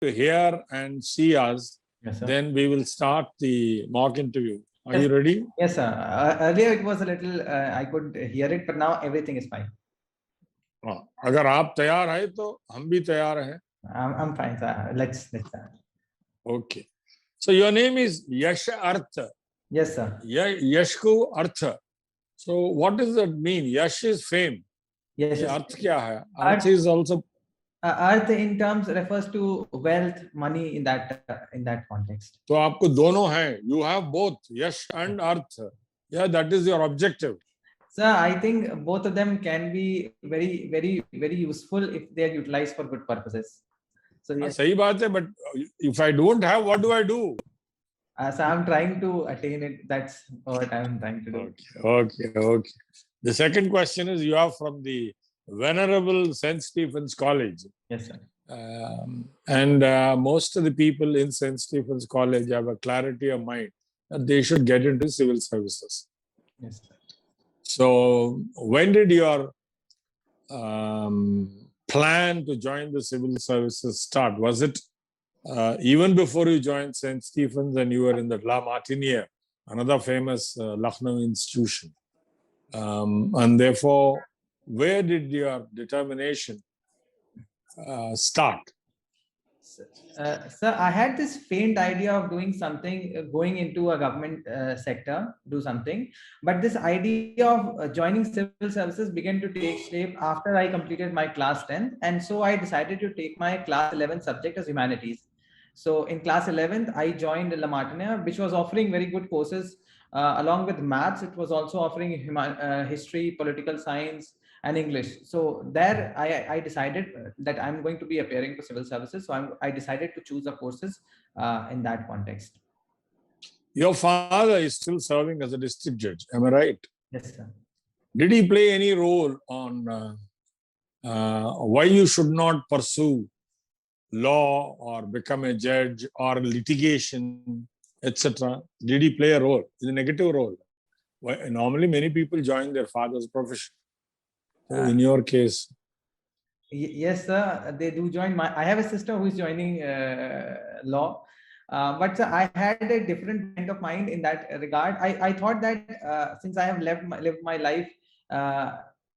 to hear and see us, Yes, sir. then we will start the mock interview. Are Yes. you ready? Yes, sir. Earlier it was a little, I could hear it, but now everything is fine. अगर आप तैयार हैं तो हम भी तैयार हैं. I'm fine, sir. Let's start. Okay. So your name is YASHARTH. Yes, sir. Yash को अर्थ. So what does that mean? Yash is fame. Yes, ये yes. अर्थ क्या है? Arth- Arth is also. Earth in terms refers to wealth, money in that context. तो आपको दोनों हैं. You have both Yash and Arth. Yeah, that is your objective. Sir, I think both of them can be very, very, very useful if they are utilized for good purposes. So yes, सही बात है. But if I don't have, what do I do? so I'm trying to attain it. That's what I'm trying to do. Okay. The second question is, you are from the Venerable St. Stephen's College. Yes, sir. And most of the people in St. Stephen's College have a clarity of mind that they should get into civil services. Yes, sir. So when did your plan to join the civil services start? Was it even before you joined St. Stephen's and you were in the La Martiniere, another famous Lucknow institution? And therefore, where did your determination start? Sir, I had this faint idea of doing something, going into a government sector, do something. But this idea of joining civil services began to take shape after I completed my class 10th. And so I decided to take my class 11th subject as humanities. So in class 11th, I joined La Martiniere, which was offering very good courses. Along with maths, it was also offering history, political science, and English. So there I decided that I'm going to be appearing for civil services. So I decided to choose the courses in that context. Your father is still serving as a district judge, am I right? Yes, sir. Did he play any role on why you should not pursue law or become a judge or litigation, etc.? Did he play a role, a negative role? Normally, many people join their father's profession. So in your case? Yes, sir, they do join. I have a sister who is joining law. But sir, I had a different kind of mind in that regard. I thought that since I have lived my life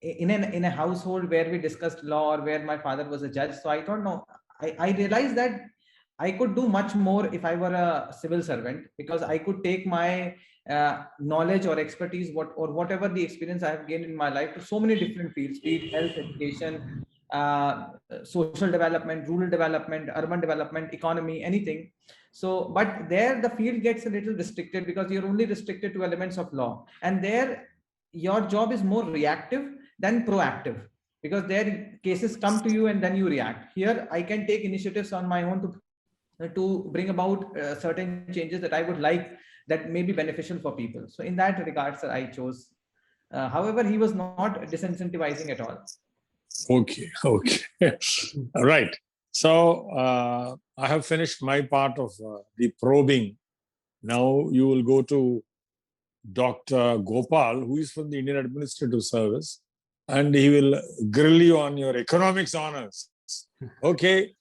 in a household where we discussed law or where my father was a judge, so I thought, no, I realized that I could do much more if I were a civil servant, because I could take my knowledge or expertise, whatever the experience I have gained in my life, to so many different fields, be it health, education, social development, rural development, urban development, economy, anything. So, but there the field gets a little restricted because you're only restricted to elements of law, and there your job is more reactive than proactive, because there cases come to you and then you react. Here I can take initiatives on my own to bring about certain changes that I would like, that may be beneficial for people. So in that regard, sir, I chose. However, he was not disincentivizing at all. Okay. Right. So I have finished my part of the probing. Now you will go to Dr. Gopal, who is from the Indian Administrative Service, and he will grill you on your economics honors. Okay.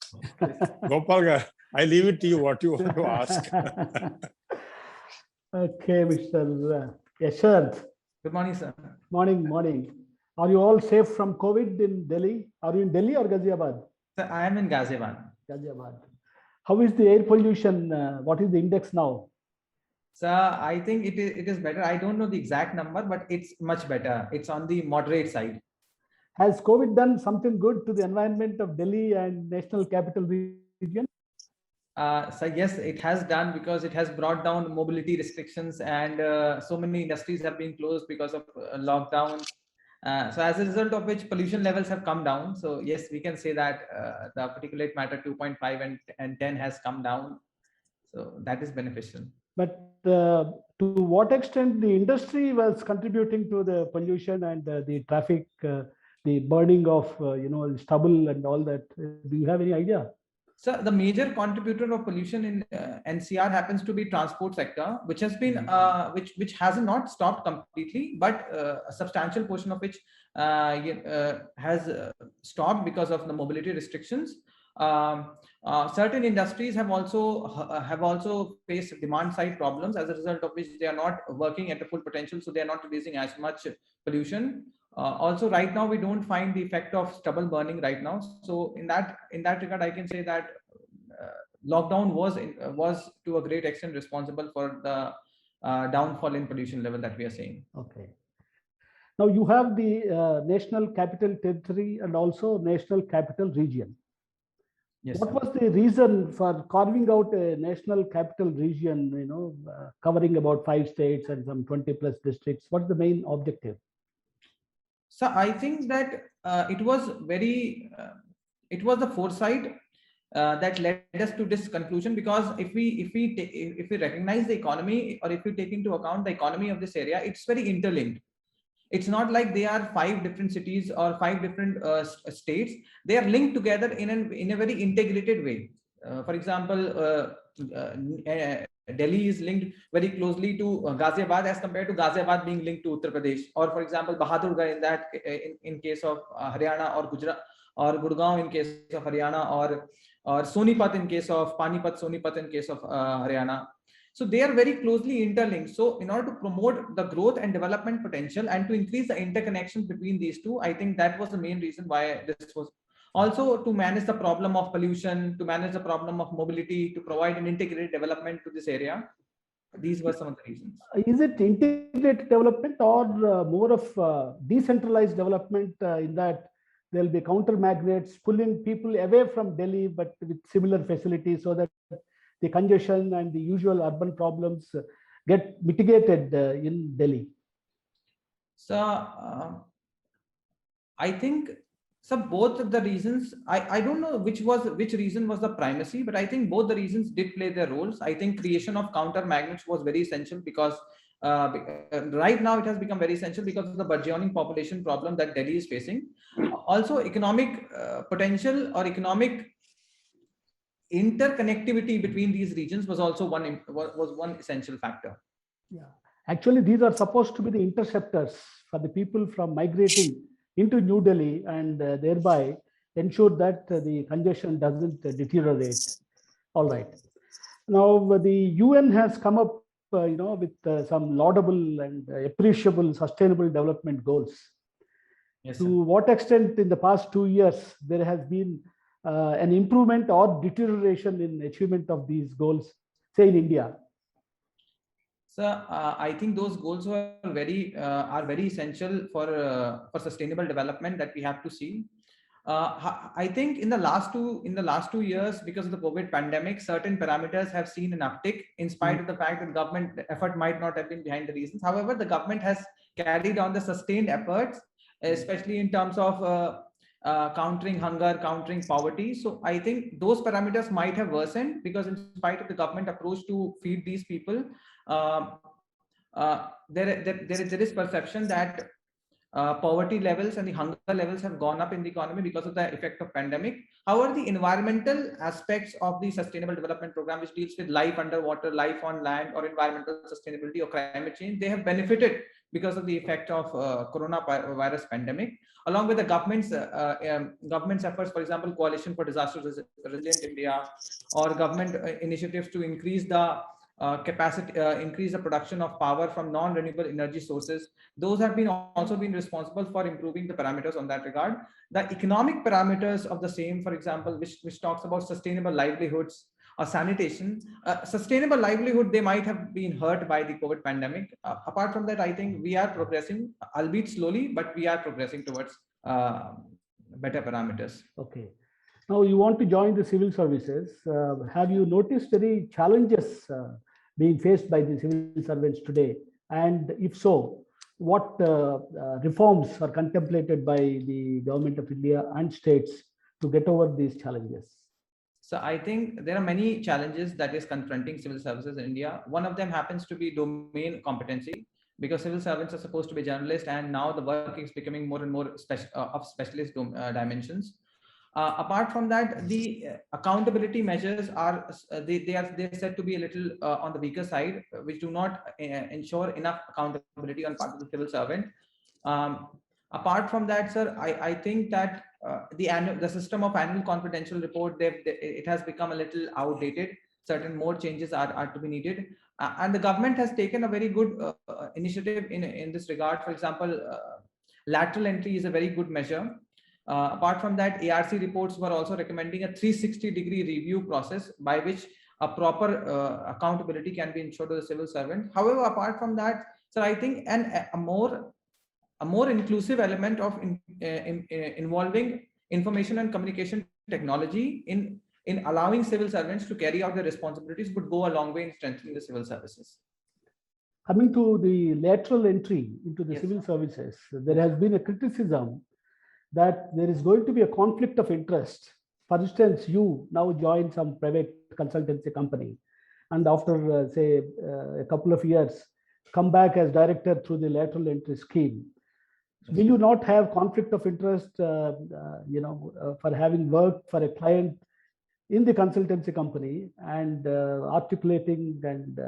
Gopal, I leave it to you what you want to ask. Okay, Mr. Yasharth. Good morning, sir. Morning. Are you all safe from COVID in Delhi? Are you in Delhi or Ghaziabad? Sir, I am in Ghaziabad. How is the air pollution? What is the index now? Sir, I think it is better. I don't know the exact number, but it's much better. It's on the moderate side. Has COVID done something good to the environment of Delhi and National Capital Region? So yes, it has done, because it has brought down mobility restrictions, and so many industries have been closed because of lockdown. So as a result of which, pollution levels have come down. So yes, we can say that the particulate matter 2.5 and 10 has come down. So that is beneficial. But to what extent the industry was contributing to the pollution and the traffic, the burning of stubble and all that? Do you have any idea? So the major contributor of pollution in NCR happens to be transport sector, which has been which has not stopped completely, but a substantial portion of which has stopped because of the mobility restrictions. Certain industries have also faced demand side problems, as a result of which they are not working at a full potential, so they are not releasing as much pollution. Also, right now we don't find the effect of stubble burning right now. So in that regard, I can say that lockdown was to a great extent responsible for the downfall in pollution level that we are seeing. Okay. Now you have the National Capital Territory and also National Capital Region. Yes, what sir. was the reason for carving out a National Capital Region, covering about 5 states and some 20 plus districts? What's the main objective? So I think that it was the foresight that led us to this conclusion, because if we recognize the economy, or if we take into account the economy of this area, it's very interlinked. It's not like they are 5 different cities or 5 different states. They are linked together in a very integrated way. For example, Delhi is linked very closely to Ghaziabad as compared to Ghaziabad being linked to Uttar Pradesh. Or for example, Bahadurgarh in case of Haryana, or Gujarat, or Gurgaon in case of Haryana, or Sonipat in case of Sonipat in case of Haryana. So they are very closely interlinked. So in order to promote the growth and development potential and to increase the interconnection between these two, I think that was the main reason why this was. Also to manage the problem of pollution, to manage the problem of mobility, to provide an integrated development to this area. These were some of the reasons. Is it integrated development or more of decentralized development, in that there will be counter magnates pulling people away from Delhi but with similar facilities, so that the congestion and the usual urban problems get mitigated in Delhi? So I think, so both of the reasons, I don't know which reason was the primacy, but I think both the reasons did play their roles. I think creation of counter magnets was very essential, because right now it has become very essential because of the burgeoning population problem that Delhi is facing. Also, economic potential or economic interconnectivity between these regions was also one essential factor. Yeah, actually, these are supposed to be the interceptors for the people from migrating into New Delhi, and thereby ensure that the congestion doesn't deteriorate. All right. Now, the UN has come up, with some laudable and appreciable sustainable development goals. Yes, to sir. what extent in the past 2 years there has been an improvement or deterioration in achievement of these goals, say in India? So I think those goals are very essential for sustainable development that we have to see. I think in the last 2 years, because of the COVID pandemic, certain parameters have seen an uptick, in spite of the fact that government effort might not have been behind the reasons. However, the government has carried on the sustained efforts, especially in terms of countering hunger, countering poverty. So I think those parameters might have worsened, because in spite of the government approach to feed these people, there is perception that poverty levels and the hunger levels have gone up in the economy because of the effect of pandemic. However, the environmental aspects of the Sustainable Development Program, which deals with life underwater, life on land, or environmental sustainability or climate change, they have benefited because of the effect of coronavirus pandemic, along with the government's efforts. For example, Coalition for Disaster Resilient India, or government initiatives to increase the increase the production of power from non-renewable energy sources. Those have also been responsible for improving the parameters on that regard. The economic parameters of the same, for example, which talks about sustainable livelihoods or sanitation, sustainable livelihood, they might have been hurt by the COVID pandemic. Apart from that, I think we are progressing, albeit slowly, but we are progressing towards better parameters. Okay. Now you want to join the civil services. Have you noticed any challenges being faced by the civil servants today? And if so, what reforms are contemplated by the government of India and states to get over these challenges? So I think there are many challenges that is confronting civil services in India. One of them happens to be domain competency, because civil servants are supposed to be generalists, and now the work is becoming more and more of specialist dimensions. Apart from that, the accountability measures are they're said to be a little on the weaker side, which do not ensure enough accountability on part of the civil servant. Apart from that, sir, I think that the system of annual confidential report, it has become a little outdated. Certain more changes are to be needed, and the government has taken a very good initiative in this regard. For example, lateral entry is a very good measure. Apart from that, ARC reports were also recommending a 360-degree review process by which a proper accountability can be ensured to the civil servant. However, apart from that, sir, I think a more inclusive element of involving information and communication technology in allowing civil servants to carry out their responsibilities would go a long way in strengthening the civil services. Coming to the lateral entry into the Yes, civil sir. services, there has been a criticism that there is going to be a conflict of interest. For instance, you now join some private consultancy company, and after say a couple of years, come back as director through the lateral entry scheme. Will you not have conflict of interest, for having worked for a client in the consultancy company and articulating and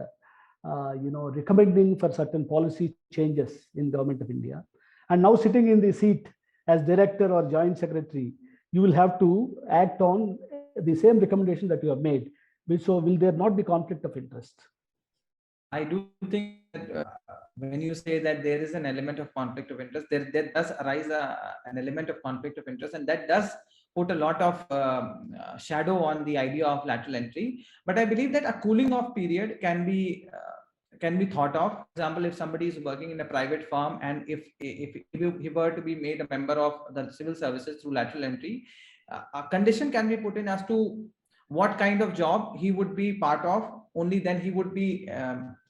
recommending for certain policy changes in Government of India, and now sitting in the seat as director or joint secretary, you will have to act on the same recommendation that you have made. So will there not be conflict of interest? I do think that when you say that there is an element of conflict of interest, there does arise an element of conflict of interest, and that does put a lot of shadow on the idea of lateral entry. But I believe that a cooling off period can be thought of. For example, if somebody is working in a private firm, and if he were to be made a member of the civil services through lateral entry, a condition can be put in as to what kind of job he would be part of. Only then he would be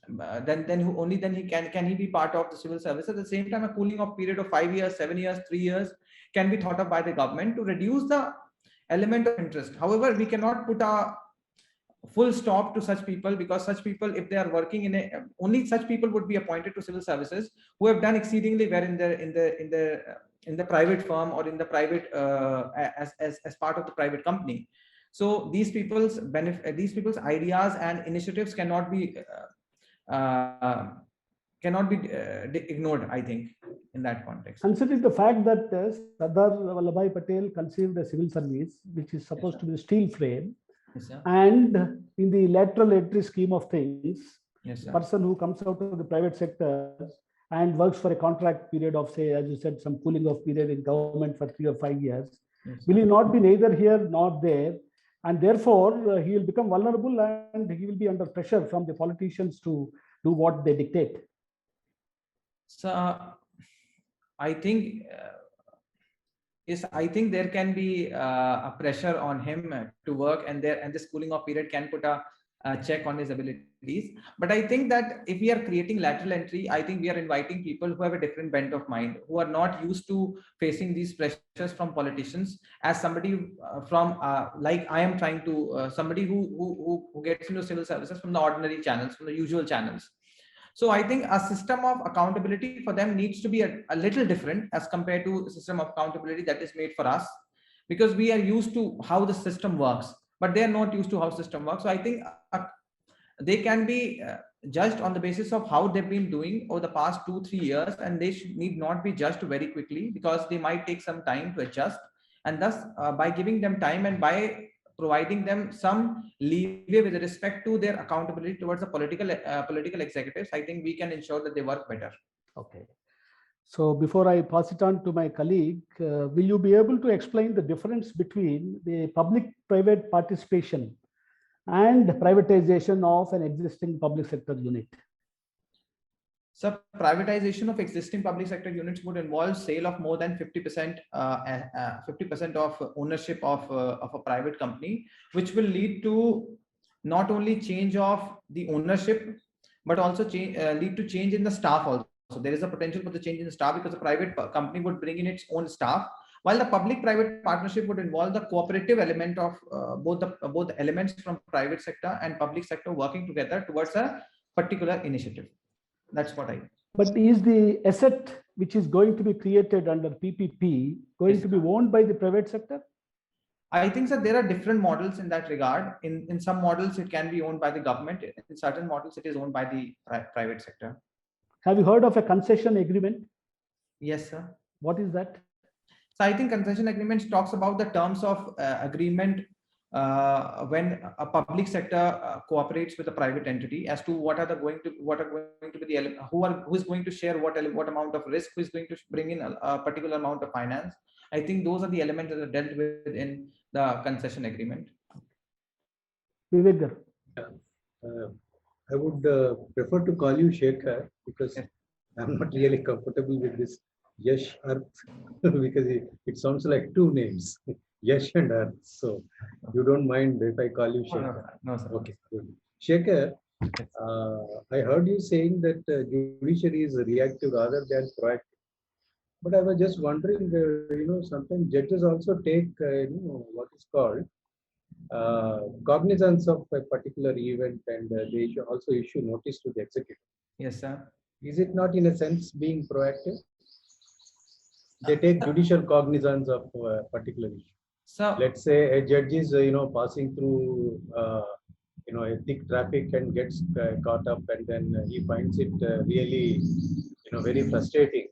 only then can he be part of the civil service. At the same time, a cooling off period of 5 years, 7 years, 3 years can be thought of by the government to reduce the element of interest. However, we cannot put a full stop to such people, because such people, if they are working in only such people would be appointed to civil services who have done exceedingly well in the private firm or in the private as part of the private company. So these people's ideas and initiatives cannot be ignored, I think, in that context. Considering the fact that Sardar Vallabhbhai Patel conceived a civil service which is supposed to be a steel frame, yes, sir. and in the lateral entry scheme of things, Yes, sir. person who comes out of the private sector and works for a contract period of, say, as you said, some cooling off period in government for 3 or 5 years, Yes, will he not be neither here nor there? And therefore, he will become vulnerable and he will be under pressure from the politicians to do what they dictate. So I think there can be a pressure on him to work, and this cooling off period can put a check on his abilities. But I think that if we are creating lateral entry, I think we are inviting people who have a different bent of mind, who are not used to facing these pressures from politicians, as somebody from like I am trying to somebody who gets into civil services from the ordinary channels, from the usual channels. So I think a system of accountability for them needs to be a little different as compared to the system of accountability that is made for us, because we are used to how the system works, but they are not used to how system works. So I think they can be judged on the basis of how they've been doing over the past 2-3 years, and they need not be judged very quickly, because they might take some time to adjust. And thus, by giving them time and by providing them some leeway with respect to their accountability towards the political executives, I think we can ensure that they work better. Okay. So before I pass it on to my colleague, will you be able to explain the difference between the public-private participation and privatization of an existing public sector unit? So privatization of existing public sector units would involve sale of more than 50% of ownership of a private company, which will lead to not only change of the ownership, but also lead to change in the staff also. So there is a potential for the change in the staff, because a private company would bring in its own staff, while the public-private partnership would involve the cooperative element of both elements from private sector and public sector working together towards a particular initiative. That's what I. But is the asset which is going to be created under PPP going to be owned by the private sector? I think that there are different models in that regard. In some models, it can be owned by the government. In certain models, it is owned by the private sector. Have you heard of a concession agreement? Yes, sir. What is that? So I think concession agreements talks about the terms of agreement when a public sector cooperates with a private entity as to what are going to be the who is going to share what amount of risk, who is going to bring in a particular amount of finance. I think those are the elements that are dealt with in the concession agreement. Vivek Garu. I would prefer to call you Shekhar because Yes. I'm not really comfortable with this YASHARTH because it sounds like two names, Yash and Arth. So you don't mind if I call you Shekhar? No, sir. Okay, good. Shekhar, I heard you saying that judiciary is reactive rather than proactive. But I was just wondering, sometimes judges also take, what is called cognizance of a particular event, and they also issue notice to the executive. Yes, sir. Is it not in a sense being proactive? They take judicial cognizance of a particular issue. So Let's say a judge is, passing through, a thick traffic and gets caught up, and then he finds it really, very frustrating.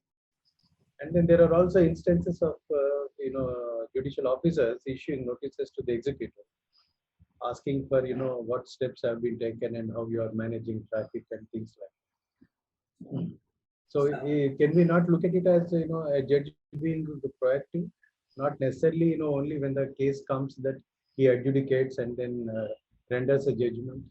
And then there are also instances of, judicial officers issuing notices to the executive, asking for, what steps have been taken and how you are managing traffic and things like that. So can we not look at it as, a judge being proactive, not necessarily, only when the case comes that he adjudicates and then renders a judgment?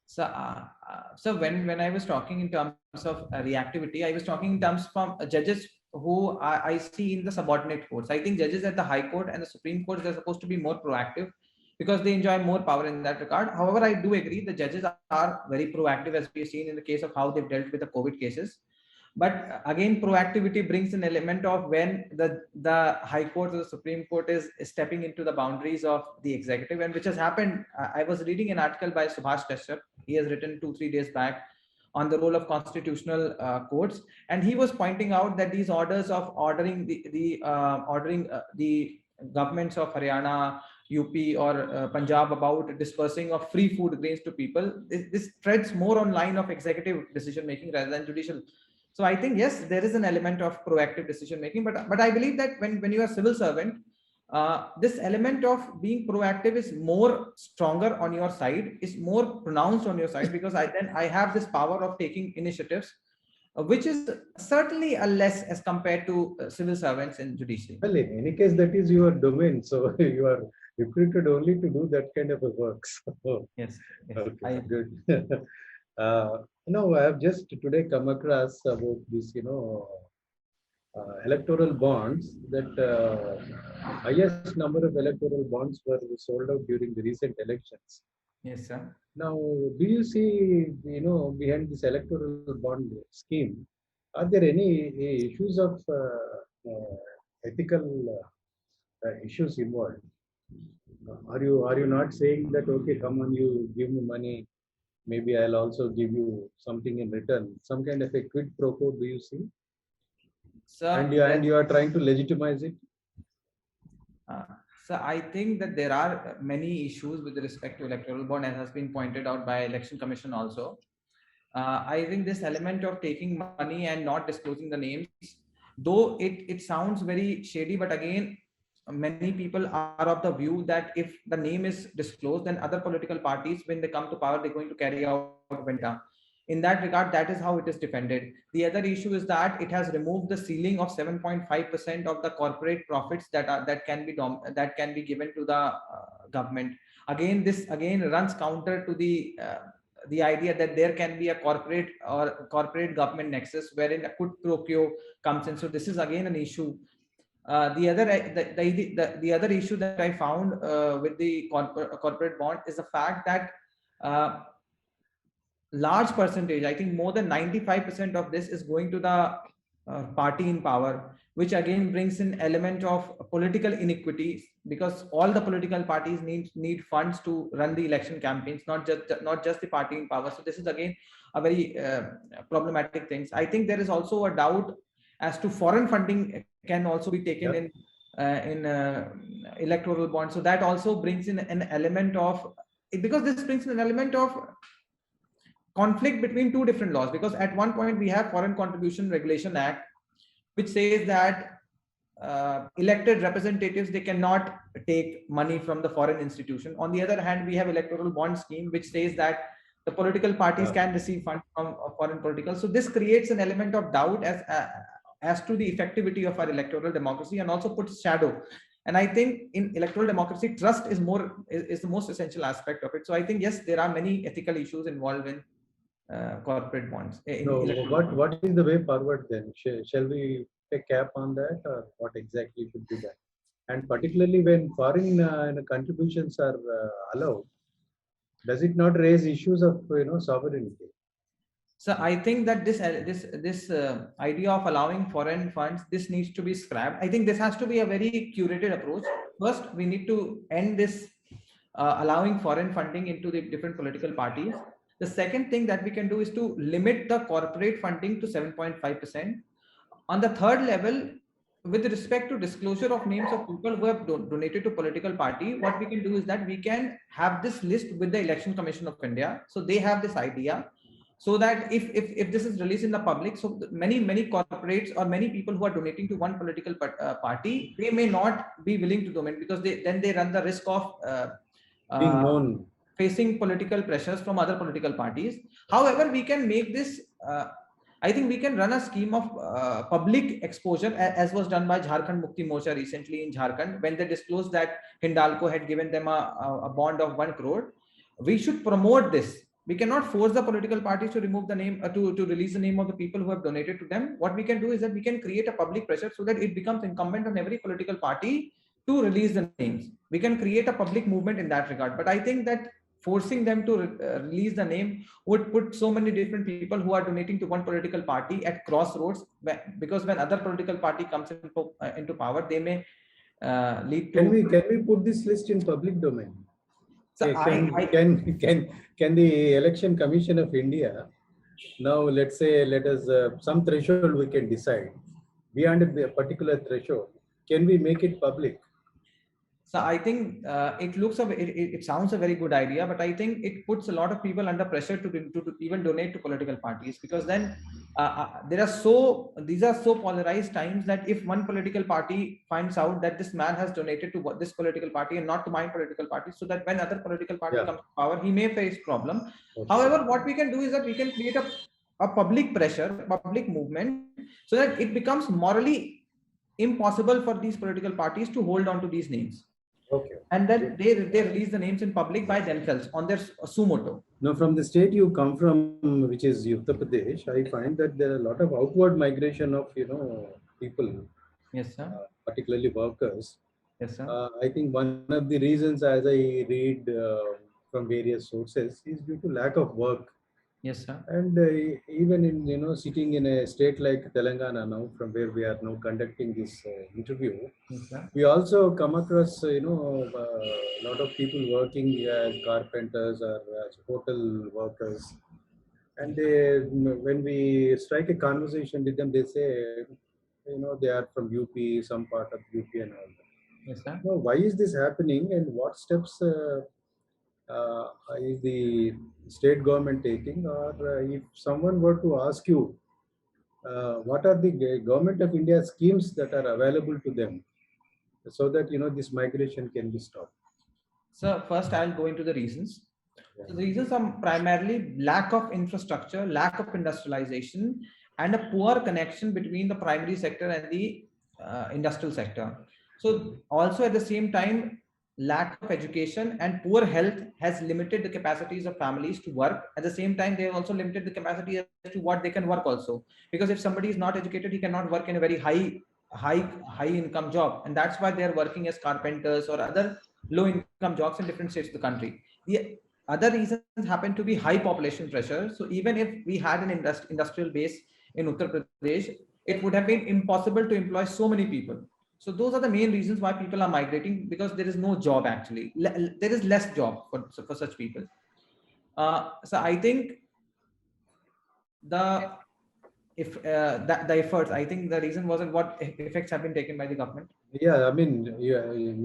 So when I was talking in terms of reactivity, I was talking in terms from judges who I see in the subordinate courts. I think judges at the High Court and the Supreme Court, they're supposed to be more proactive because they enjoy more power in that regard. However, I do agree the judges are very proactive, as we've seen in the case of how they've dealt with the COVID cases. But again, proactivity brings an element of when the High Court or the Supreme Court is stepping into the boundaries of the executive, and which has happened. I was reading an article by Subhash Teshar. He has written 2-3 days back on the role of constitutional courts, and he was pointing out that these orders of ordering the governments of Haryana, UP or Punjab about dispersing of free food grains to people, this treads more on line of executive decision making rather than judicial. So I think, yes, there is an element of proactive decision making, but I believe that when you are a civil servant, this element of being proactive is more stronger on your side, is more pronounced on your side, because I have this power of taking initiatives, which is certainly a less as compared to civil servants in judiciary. Well, in any case, that is your domain, so you are recruited only to do that kind of a work. So, yes. okay, good. I have just today come across about this, electoral bonds, that highest number of electoral bonds were sold out during the recent elections. Yes, sir. Now, do you see, behind this electoral bond scheme, are there any issues of ethical issues involved? Are you not saying that, okay, come on, you give me money, maybe I'll also give you something in return, some kind of a quid pro quo, do you see? So, and you are trying to legitimize it? So I think that there are many issues with respect to electoral bond, as has been pointed out by Election Commission also. I think this element of taking money and not disclosing the names, though it sounds very shady, but again, many people are of the view that if the name is disclosed, then other political parties, when they come to power, they're going to carry out vendetta. In that regard, that is how it is defended. The other issue is that it has removed the ceiling of 7.5% of the corporate profits that can be given to the government. Again, this runs counter to the idea that there can be a corporate government nexus wherein a quid pro quo comes in. So this is again an issue. The other issue that I found with the corporate bond is the fact that large percentage, I think more than 95% of this is going to the party in power, which again brings in element of political inequity, because all the political parties need funds to run the election campaigns, not just the party in power. So this is again a very problematic thing. I think there is also a doubt as to foreign funding can also be taken in electoral bonds. So that also brings in an element of, because this brings in an element of conflict between two different laws, because at one point we have Foreign Contribution Regulation Act, which says that elected representatives, they cannot take money from the foreign institution. On the other hand, we have electoral bond scheme, which says that the political parties can receive funds from foreign political. So this creates an element of doubt as to the effectivity of our electoral democracy, and also puts shadow. And I think in electoral democracy, trust is the most essential aspect of it. So I think, yes, there are many ethical issues involved in corporate bonds. So what is the way forward then? Shall we take cap on that, or what exactly should be that? And particularly when foreign contributions are allowed, does it not raise issues of sovereignty? So I think that this idea of allowing foreign funds, this needs to be scrapped. I think this has to be a very curated approach. First, we need to end this allowing foreign funding into the different political parties. The second thing that we can do is to limit the corporate funding to 7.5%. On the third level, with respect to disclosure of names of people who have donated to political party, what we can do is that we can have this list with the Election Commission of India. So they have this idea, so that if this is released in the public, so many corporates or many people who are donating to one political party, they may not be willing to donate, because they run the risk of being known, facing political pressures from other political parties. However, we can make this I think we can run a scheme of public exposure, as was done by Jharkhand Mukti Morcha recently in Jharkhand, when they disclosed that Hindalco had given them a bond of 1 crore. We should promote this. We cannot force the political parties to remove the name, to release the name of the people who have donated to them. What we can do is that we can create a public pressure, so that it becomes incumbent on every political party to release the names. We can create a public movement in that regard. But I think that forcing them to release the name would put so many different people who are donating to one political party at crossroads, because when other political party comes into power, they may lead to. Can we put this list in public domain? So can the Election Commission of India now, let's say, let us some threshold we can decide. Beyond a particular threshold, can we make it public? So I think it sounds a very good idea, but I think it puts a lot of people under pressure to even donate to political parties, because then these are so polarized times that if one political party finds out that this man has donated to this political party and not to my political party, so that when other political party comes to power, he may face problem. Okay. However, what we can do is that we can create a public pressure, public movement, so that it becomes morally impossible for these political parties to hold on to these names. Okay. And then they release the names in public by themselves on their sumoto. Now, from the state you come from, which is Uttar Pradesh, I find that there are a lot of outward migration of people. Yes, sir. Particularly workers. Yes, sir. I think one of the reasons, as I read from various sources, is due to lack of work. Yes, sir. And even in sitting in a state like Telangana now, from where we are now conducting this interview, yes, we also come across a lot of people working as carpenters or as hotel workers, and when we strike a conversation with them, they say they are from UP, some part of UP and all that. Yes, sir. Now, why is this happening, and what steps is the state government taking? Or if someone were to ask you, what are the government of India schemes that are available to them, so that this migration can be stopped? So first, I'll go into the reasons. So the reasons are primarily lack of infrastructure, lack of industrialization, and a poor connection between the primary sector and the industrial sector. So also at the same time, lack of education and poor health has limited the capacities of families to work. At the same time, they have also limited the capacity as to what they can work also. Because if somebody is not educated, he cannot work in a very high income job. And that's why they are working as carpenters or other low income jobs in different states of the country. The other reasons happen to be high population pressure. So even if we had an industrial base in Uttar Pradesh, it would have been impossible to employ so many people. So those are the main reasons why people are migrating, because there is no job actually. There is less job for such people. So I think the efforts, I think the reason wasn't what effects have been taken by the government. Yeah, I mean,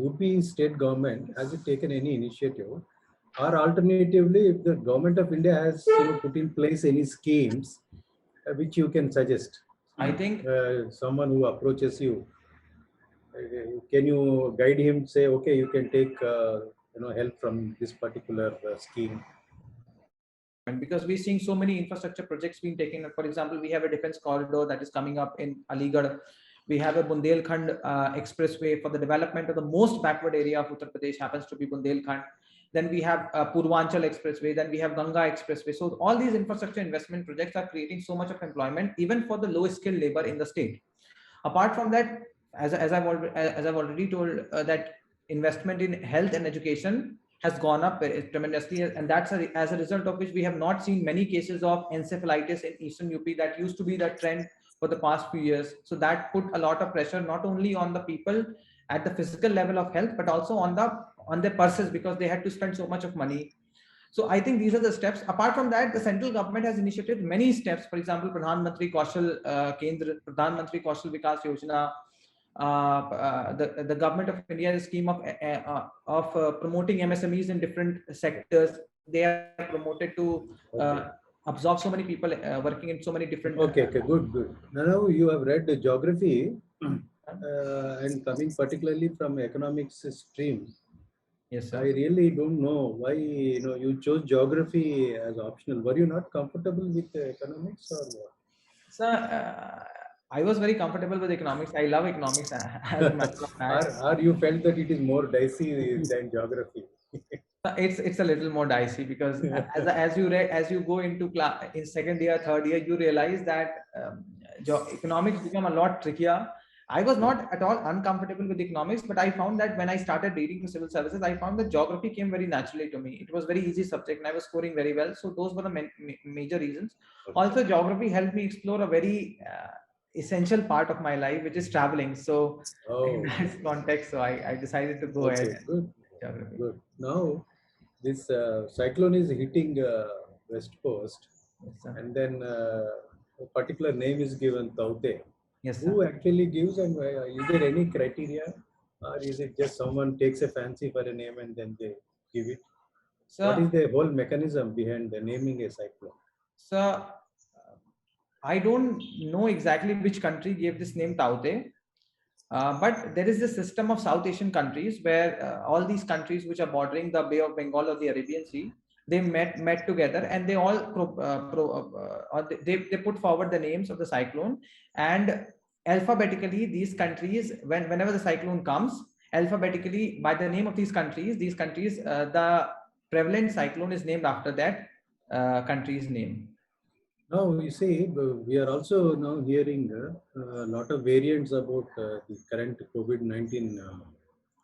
UP state government, has it taken any initiative? Or alternatively, if the government of India has put in place any schemes which you can suggest? I think someone who approaches you Can you guide him? Say, okay, you can take help from this particular scheme. And because we're seeing so many infrastructure projects being taken. For example, we have a defense corridor that is coming up in Aligarh. We have a Bundelkhand expressway for the development of the most backward area of Uttar Pradesh happens to be Bundelkhand. Then we have Purvanchal expressway. Then we have Ganga expressway. So all these infrastructure investment projects are creating so much of employment, even for the low skilled labor in the state. Apart from that, as I've already told, that investment in health and education has gone up tremendously, and that's as a result of which we have not seen many cases of encephalitis in Eastern UP. That used to be the trend for the past few years. So that put a lot of pressure not only on the people at the physical level of health, but also on their purses, because they had to spend so much of money. So I think these are the steps. Apart from that, the central government has initiated many steps. For example, Pradhan Mantri Kaushal Kendra, Pradhan Mantri Kaushal Vikas Yojana. The government of India has a scheme of promoting MSMEs in different sectors. They are promoted to absorb so many people working in so many different. Okay, good. Now you have read the geography and coming particularly from economics stream. Yes, sir. I really don't know why you chose geography as optional. Were you not comfortable with economics or what? Sir, I was very comfortable with economics. I love economics. As a matter of fact. Or you felt that it is more dicey than geography? It's a little more dicey because as you go into class in second year, third year, you realize that economics become a lot trickier. I was not at all uncomfortable with economics, but I found that when I started reading for civil services, I found that geography came very naturally to me. It was very easy subject and I was scoring very well. So those were the major reasons. Also, geography helped me explore a very essential part of my life, which is traveling. So in that context, so I decided to go ahead. Good. Geography. Good. Now, this cyclone is hitting West Coast, Yes, and then a particular name is given, Taute. Yes, sir. Who actually gives, and is there any criteria, or is it just someone takes a fancy for a name and then they give it? So, what is the whole mechanism behind the naming a cyclone? So, I don't know exactly which country gave this name Taute, but there is this system of South Asian countries where all these countries which are bordering the Bay of Bengal or the Arabian Sea, they met together and they all they put forward the names of the cyclone, and alphabetically these countries, whenever the cyclone comes, alphabetically by the name of these countries, the prevalent cyclone is named after that country's name. Now, you see, we are also now hearing a lot of variants about the current COVID-19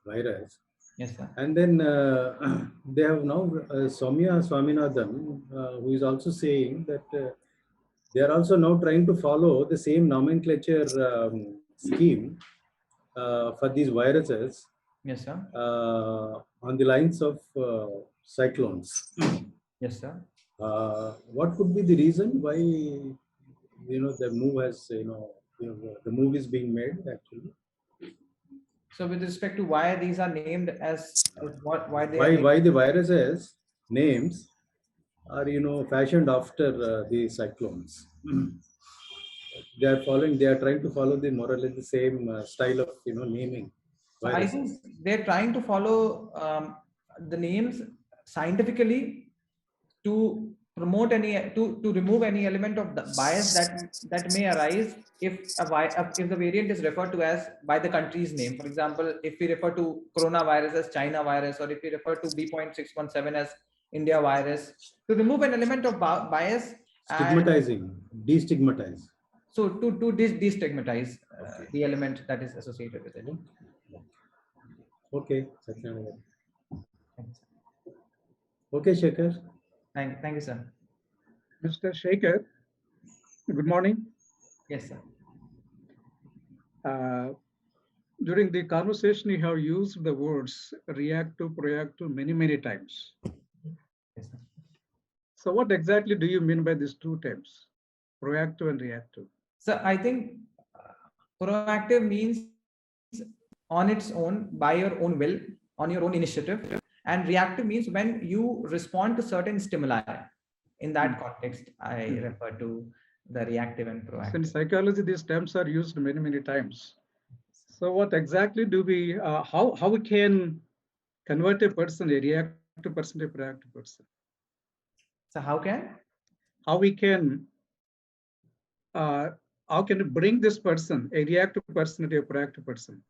virus. Yes, sir. And then they have now Soumya Swaminathan, who is also saying that they are also now trying to follow the same nomenclature scheme for these viruses. Yes, sir. On the lines of cyclones. Yes, sir. What could be the reason why the move has the move is being made actually? So with respect to why these are named as why the viruses names are fashioned after the cyclones. They are trying to follow the more or less the same style of naming viruses. I think they're trying to follow the names scientifically to promote to remove any element of the bias that may arise if the variant is referred to as by the country's name. For example, if we refer to coronavirus as China virus, or if we refer to B.617 as India virus, to remove an element of bias, destigmatize. So to destigmatize the element that is associated with it. Okay. Okay, Shekhar. Thank you, sir. Mr. Shekhar, good morning. Yes, sir. During the conversation, you have used the words reactive, proactive many times. Yes, sir. So what exactly do you mean by these two terms, proactive and reactive? So I think proactive means on its own, by your own will, on your own initiative, and reactive means when you respond to certain stimuli. In that context, I refer to the reactive and proactive. In psychology, these terms are used many times. So what exactly do we, how we can convert a person, a reactive person to a proactive person? So how can? How we can, how can we bring this person, a reactive person to a proactive person?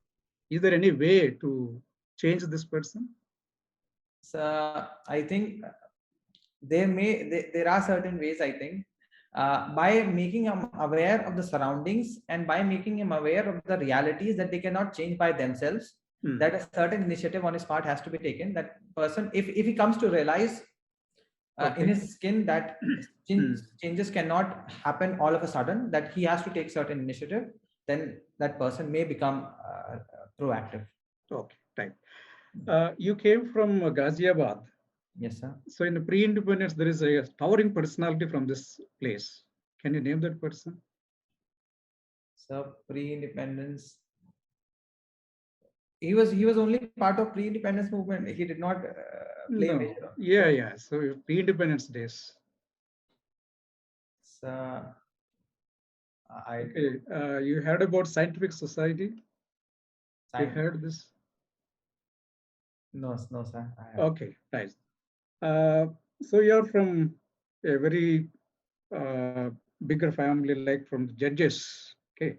Is there any way to change this person? So I think there are certain ways, I think, by making him aware of the surroundings and by making him aware of the realities that they cannot change by themselves, that a certain initiative on his part has to be taken. That person, if he comes to realize in his skin that changes cannot happen all of a sudden, that he has to take certain initiative, then that person may become proactive. Okay, right. You came from Ghaziabad. Yes, sir. So in the pre-independence, there is a towering personality from this place. Can you name that person? So pre-independence, he was only part of pre-independence movement. He did not play a No. major role. Yeah. So pre-independence days. So Okay. You heard about Scientific Society? You heard this? No, sir. Okay, nice. So you're from a very bigger family, like from the judges. Okay.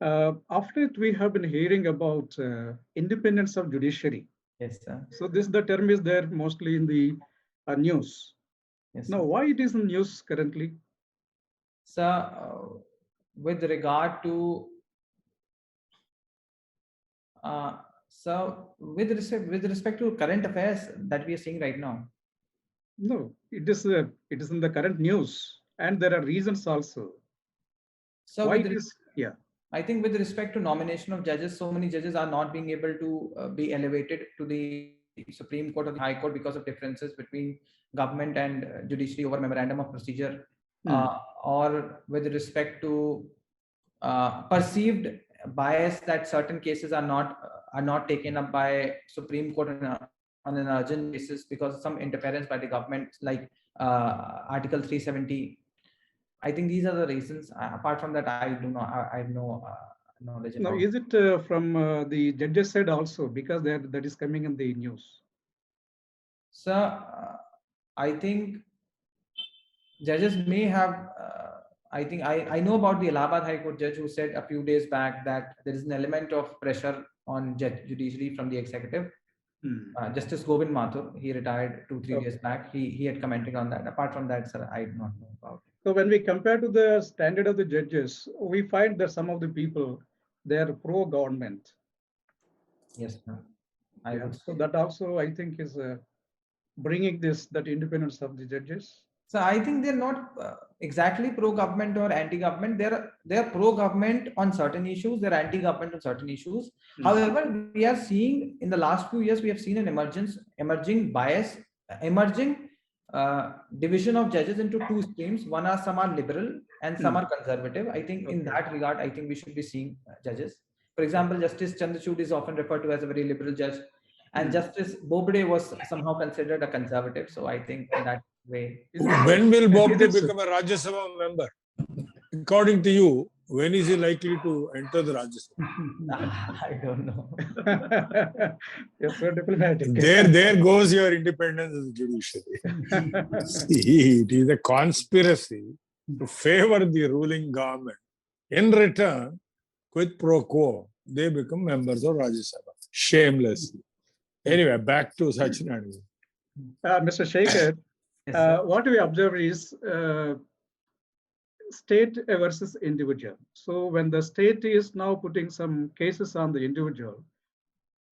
After it, we have been hearing about independence of judiciary. Yes, sir. So the term is there mostly in the news. Yes, now, sir. why it is in news currently? So with regard to with respect to current affairs that we are seeing right now. No, it is in the current news, and there are reasons also. So why it is, yeah. I think with respect to nomination of judges, so many judges are not being able to be elevated to the Supreme Court or the High Court because of differences between government and judiciary over memorandum of procedure, or with respect to perceived bias that certain cases are not taken up by Supreme Court on an urgent basis because of some interference by the government, like Article 370. I think these are the reasons. Apart from that, I have no knowledge about. Now, is it from the judges side also, because that is coming in the news? So I think judges may have. I think I know about the Allahabad High Court judge who said a few days back that there is an element of pressure on judiciary from the executive. Justice Govind Mathur, he retired 2-3 years back. He had commented on that. Apart from that, sir, I do not know about it. So when we compare to the standard of the judges, we find that some of the people, they are pro-government. Yes, sir. So that also, I think, is bringing that independence of the judges. So I think they're not exactly pro-government or anti-government. They're pro-government on certain issues. They're anti-government on certain issues. However, we are seeing in the last few years, we have seen an emerging bias, emerging division of judges into two streams. Some are liberal and some are conservative. I think in that regard, I think we should be seeing judges. For example, Justice Chandrachud is often referred to as a very liberal judge, and Justice Bobde was somehow considered a conservative. So I think in that way. When will Bobde become a Rajya Sabha member? According to you, when is he likely to enter the Rajya Sabha? I don't know. You're so diplomatic. There goes your independence as a judiciary. See, it is a conspiracy to favor the ruling government. In return, quid pro quo, they become members of Rajya Sabha. Shamelessly. Anyway, back to Sachinand. Mr. Shekhar, what we observe is state versus individual. So when the state is now putting some cases on the individual,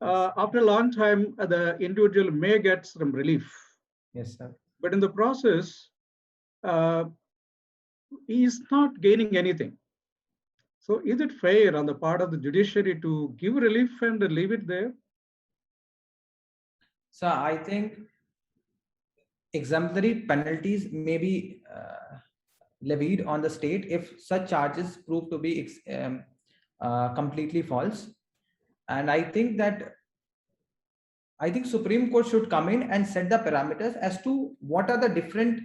after a long time, the individual may get some relief. Yes, sir. But in the process, he is not gaining anything. So is it fair on the part of the judiciary to give relief and leave it there? So I think exemplary penalties may be levied on the state if such charges prove to be completely false. And I think Supreme Court should come in and set the parameters as to what are the different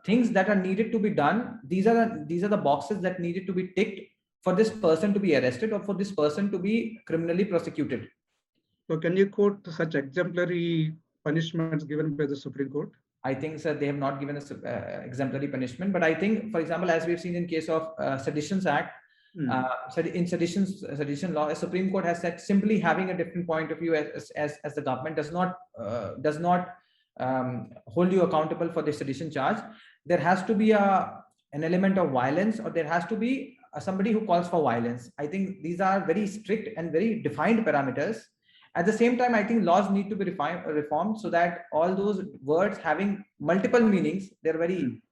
things that are needed to be done. These are the boxes that needed to be ticked for this person to be arrested or for this person to be criminally prosecuted. So can you quote such exemplary punishments given by the Supreme Court? I think, sir, they have not given us exemplary punishment, but I think, for example, as we've seen in case of Seditions Act, in sedition law, a Supreme Court has said simply having a different point of view as the government does not hold you accountable for the sedition charge. There has to be an element of violence, or there has to be somebody who calls for violence. I think these are very strict and very defined parameters. At the same time, I think laws need to be reformed so that all those words having multiple meanings, they're very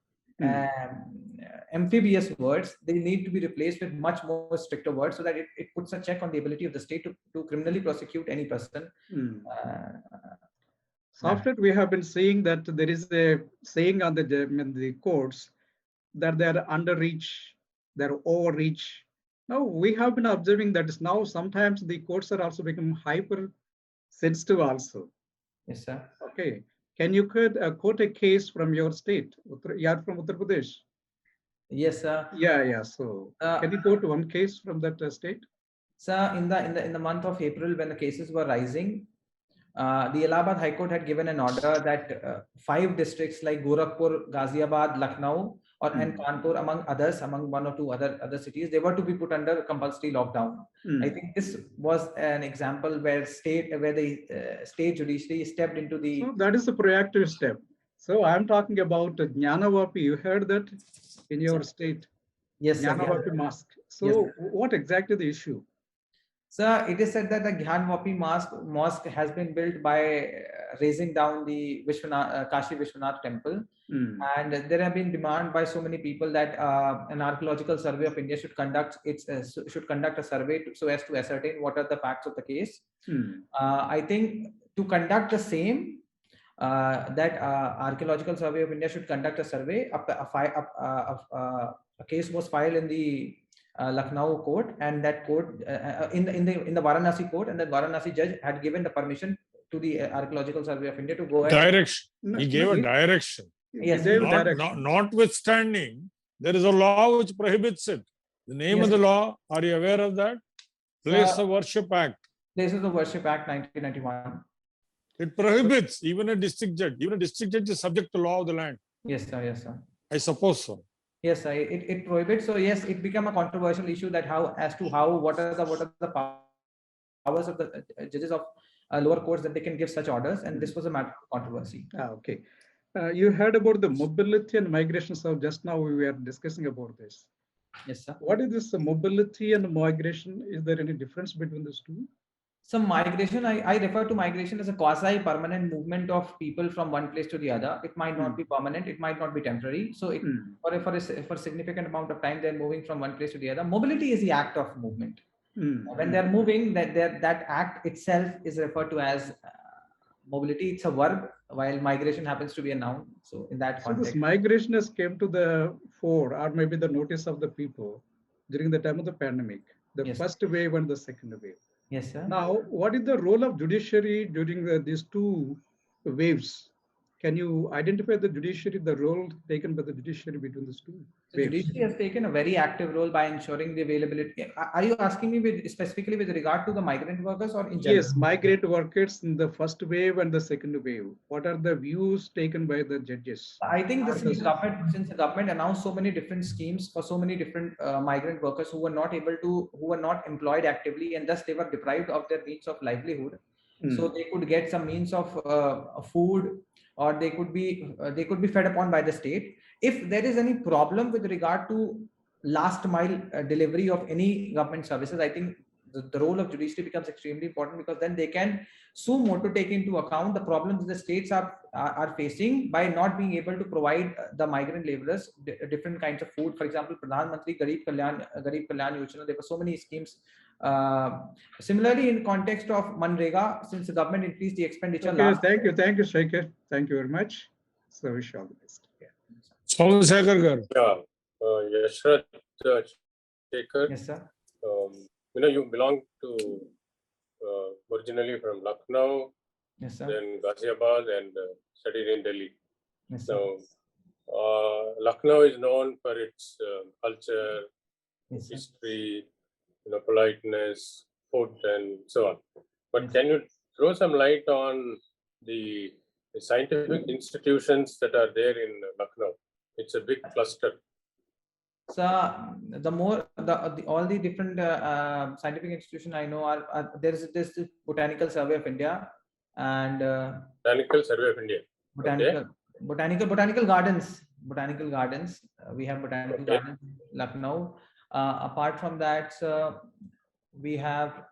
amphibious words, they need to be replaced with much more stricter words so that it puts a check on the ability of the state to criminally prosecute any person. So after we have been seeing that there is a saying on the courts that they are underreach, they're overreach. Now we have been observing that is now sometimes the courts are also become hyper sensitive also. Yes, sir. Okay. Can you quote a case from your state? You are from Uttar Pradesh. Yes, sir. Yeah. So can you quote one case from that state? Sir, in the month of April, when the cases were rising, the Allahabad High Court had given an order that 5 districts like Gorakhpur, Ghaziabad, Lucknow, and Kanpur, among 1 or 2 other cities, they were to be put under compulsory lockdown. I think this was an example where the state judiciary stepped into the. So that is a proactive step. So I'm talking about Jnanavapi. You heard that in your state? Yes, sir. Jnanavapi mosque. So yes, what exactly the issue? Sir, it is said that the Jnanavapi mosque has been built by raising down the Kashi Vishwanath temple. And there have been demand by so many people that an archaeological survey of India should conduct a survey so as to ascertain what are the facts of the case. I think to conduct the same, that archaeological survey of India should conduct a survey. A case was filed in the Lucknow court, and that court in the Varanasi court, and the Varanasi judge had given the permission to the Archaeological Survey of India to go ahead. Direction. He gave a direction. Yes. Notwithstanding, there is a law which prohibits it. The name of the law, are you aware of that? Place of Worship Act. Places of Worship Act 1991. It prohibits even a district judge. Even a district judge is subject to law of the land. Yes, sir. Yes, sir. I suppose so. Yes, sir. It prohibits. So yes, it became a controversial issue that what are the powers of the judges of lower courts that they can give such orders, and this was a matter of controversy. Okay. You heard about the mobility and migration. So just now we were discussing about this. Yes, sir. What is this mobility and migration? Is there any difference between these two? So migration, I refer to migration as a quasi-permanent movement of people from one place to the other. It might not be permanent, it might not be temporary. So for a significant amount of time, they're moving from one place to the other. Mobility is the act of movement. When they're moving, that act itself is referred to as mobility. It's a verb, while migration happens to be a noun. So in that context. So this migration has came to the fore, or maybe the notice of the people during the time of the pandemic, the first wave and the second wave. Yes, sir. Now, what is the role of judiciary during these two waves? Can you identify the judiciary, the role taken by the judiciary between these two? The judiciary has taken a very active role by ensuring the availability. Are you asking me specifically with regard to the migrant workers or in general? Yes, migrant workers in the first wave and the second wave. What are the views taken by the judges? I think since the government announced so many different schemes for so many different migrant workers who were not employed actively, and thus they were deprived of their means of livelihood. So they could get some means of food, or they could be fed upon by the state. If there is any problem with regard to last mile delivery of any government services, I think the role of judiciary becomes extremely important, because then they can sue more to take into account the problems the states are facing by not being able to provide the migrant laborers different kinds of food. For example, Pradhan Mantri Garib Kalyan Yojana, there were so many schemes. Similarly, in context of Manrega, since the government increased the expenditure. Thank you, Shekhar. Thank you very much. So wish you all the best. So, Shekhar. YASHARTH Shekhar. Yes, sir. You belong to originally from Lucknow, yes, sir. Then Ghaziabad, and studied in Delhi. Yes, sir. So, Lucknow is known for its culture, Yes, sir. history, politeness, food, and so on. But can you throw some light on the scientific institutions that are there in Lucknow? It's a big cluster. So all the different scientific institutions I know are there's this Botanical Survey of India and Botanical Survey of India. botanical gardens. We have botanical gardens in Lucknow. Apart from that, we have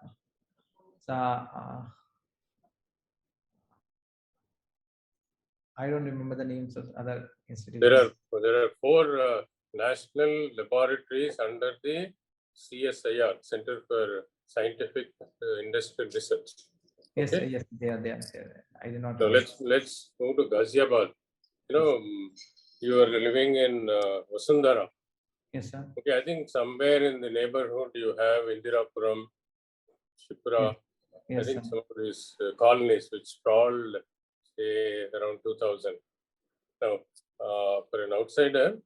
I don't remember the names of other institutions. There are 4 national laboratories under the CSIR, Center for Scientific Industrial Research. Yes, Okay. yes, they are there. I did not So know. let's move to Ghaziabad. You are living in Vasundhara. Yes, sir. Okay, I think somewhere in the neighborhood you have Indirapuram, Shipra. Yes, I think sir. some of these colonies which sprawled, say, around 2000. Now, for an outsider,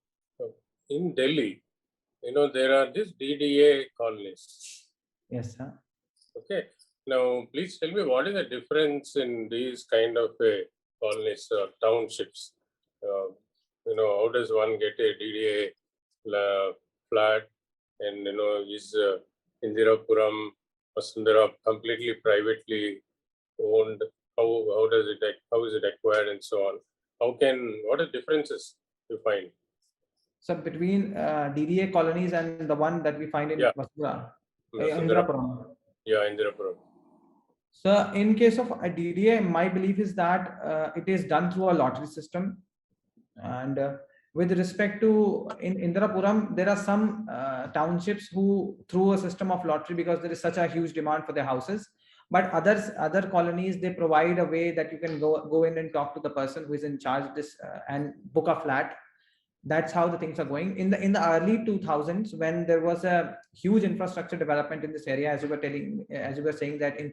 in Delhi, there are these DDA colonies. Yes, sir. Okay. Now, please tell me what is the difference in these kind of colonies or townships? How does one get a DDA flat? And is Indirapuram, Vasundhara completely privately owned? How is it acquired and so on? What are the differences you find? So between DDA colonies and the one that we find in Vasundhara, Indirapuram. Yeah, Indirapuram. So in case of a DDA, my belief is that it is done through a lottery system. And with respect to in Indirapuram, there are some townships who through a system of lottery, because there is such a huge demand for their houses. But other colonies, they provide a way that you can go in and talk to the person who is in charge of this and book a flat. That's how the things are going. In the early 2000s, when there was a huge infrastructure development in this area, as you were saying that in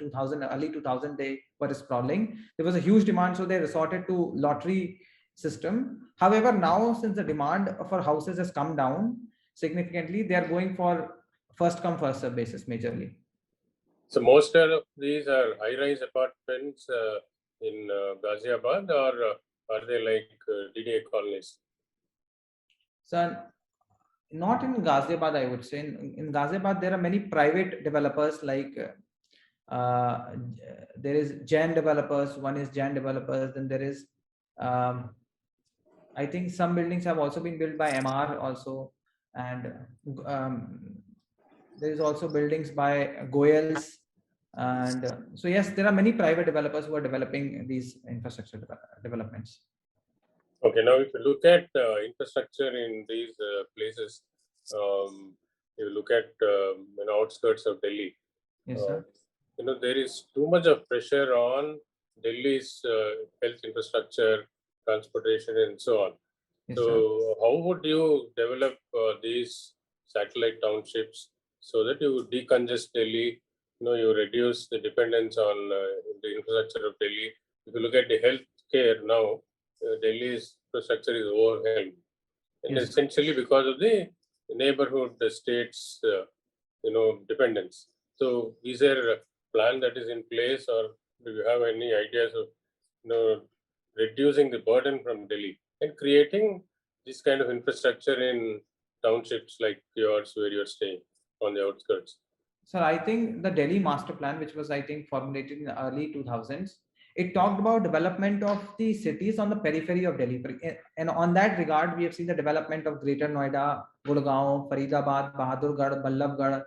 early 2000 they were sprawling. There was a huge demand, so they resorted to lottery system. However, now since the demand for houses has come down significantly, they are going for first come first serve basis majorly. So most of these are high-rise apartments in Ghaziabad, or are they like DDA colonies? So not in Ghaziabad, I would say. In Ghaziabad, there are many private developers like there is Jain developers. One is Jain developers. Then there is, I think some buildings have also been built by MR also, and there is also buildings by Goyals. And so yes, there are many private developers who are developing these infrastructure developments. Okay, now if you look at infrastructure in these places, you look at outskirts of Delhi. Yes, sir. There is too much of pressure on Delhi's health infrastructure, transportation, and so on. Yes, so sir. how would you develop these satellite townships so that you decongest Delhi? You reduce the dependence on the infrastructure of Delhi. If you look at the healthcare now, Delhi's infrastructure is overwhelmed, and Yes, essentially because of the neighborhood, the state's dependence. So, is there a plan that is in place, or do you have any ideas of reducing the burden from Delhi and creating this kind of infrastructure in townships like yours, where you're staying on the outskirts? Sir, I think the Delhi master plan, which was, I think, formulated in the early 2000s, it talked about development of the cities on the periphery of Delhi. And on that regard, we have seen the development of Greater Noida, Gurgaon, Faridabad, Bahadurgarh, Ballabgarh,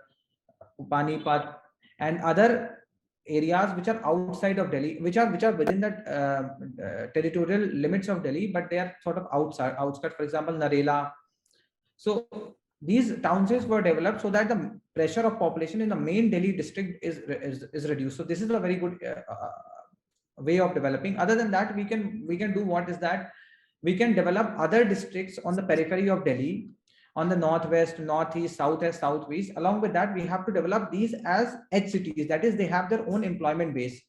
Panipat, and other areas which are outside of Delhi, which are within the territorial limits of Delhi, but they are sort of outskirts. For example, Narela. So these townships were developed so that the pressure of population in the main Delhi district is reduced. So this is a very good way of developing. Other than that, we can do what is that we can develop other districts on the periphery of Delhi, on the northwest, northeast, southwest, southwest. Along with that, we have to develop these as edge cities. That is, they have their own employment base.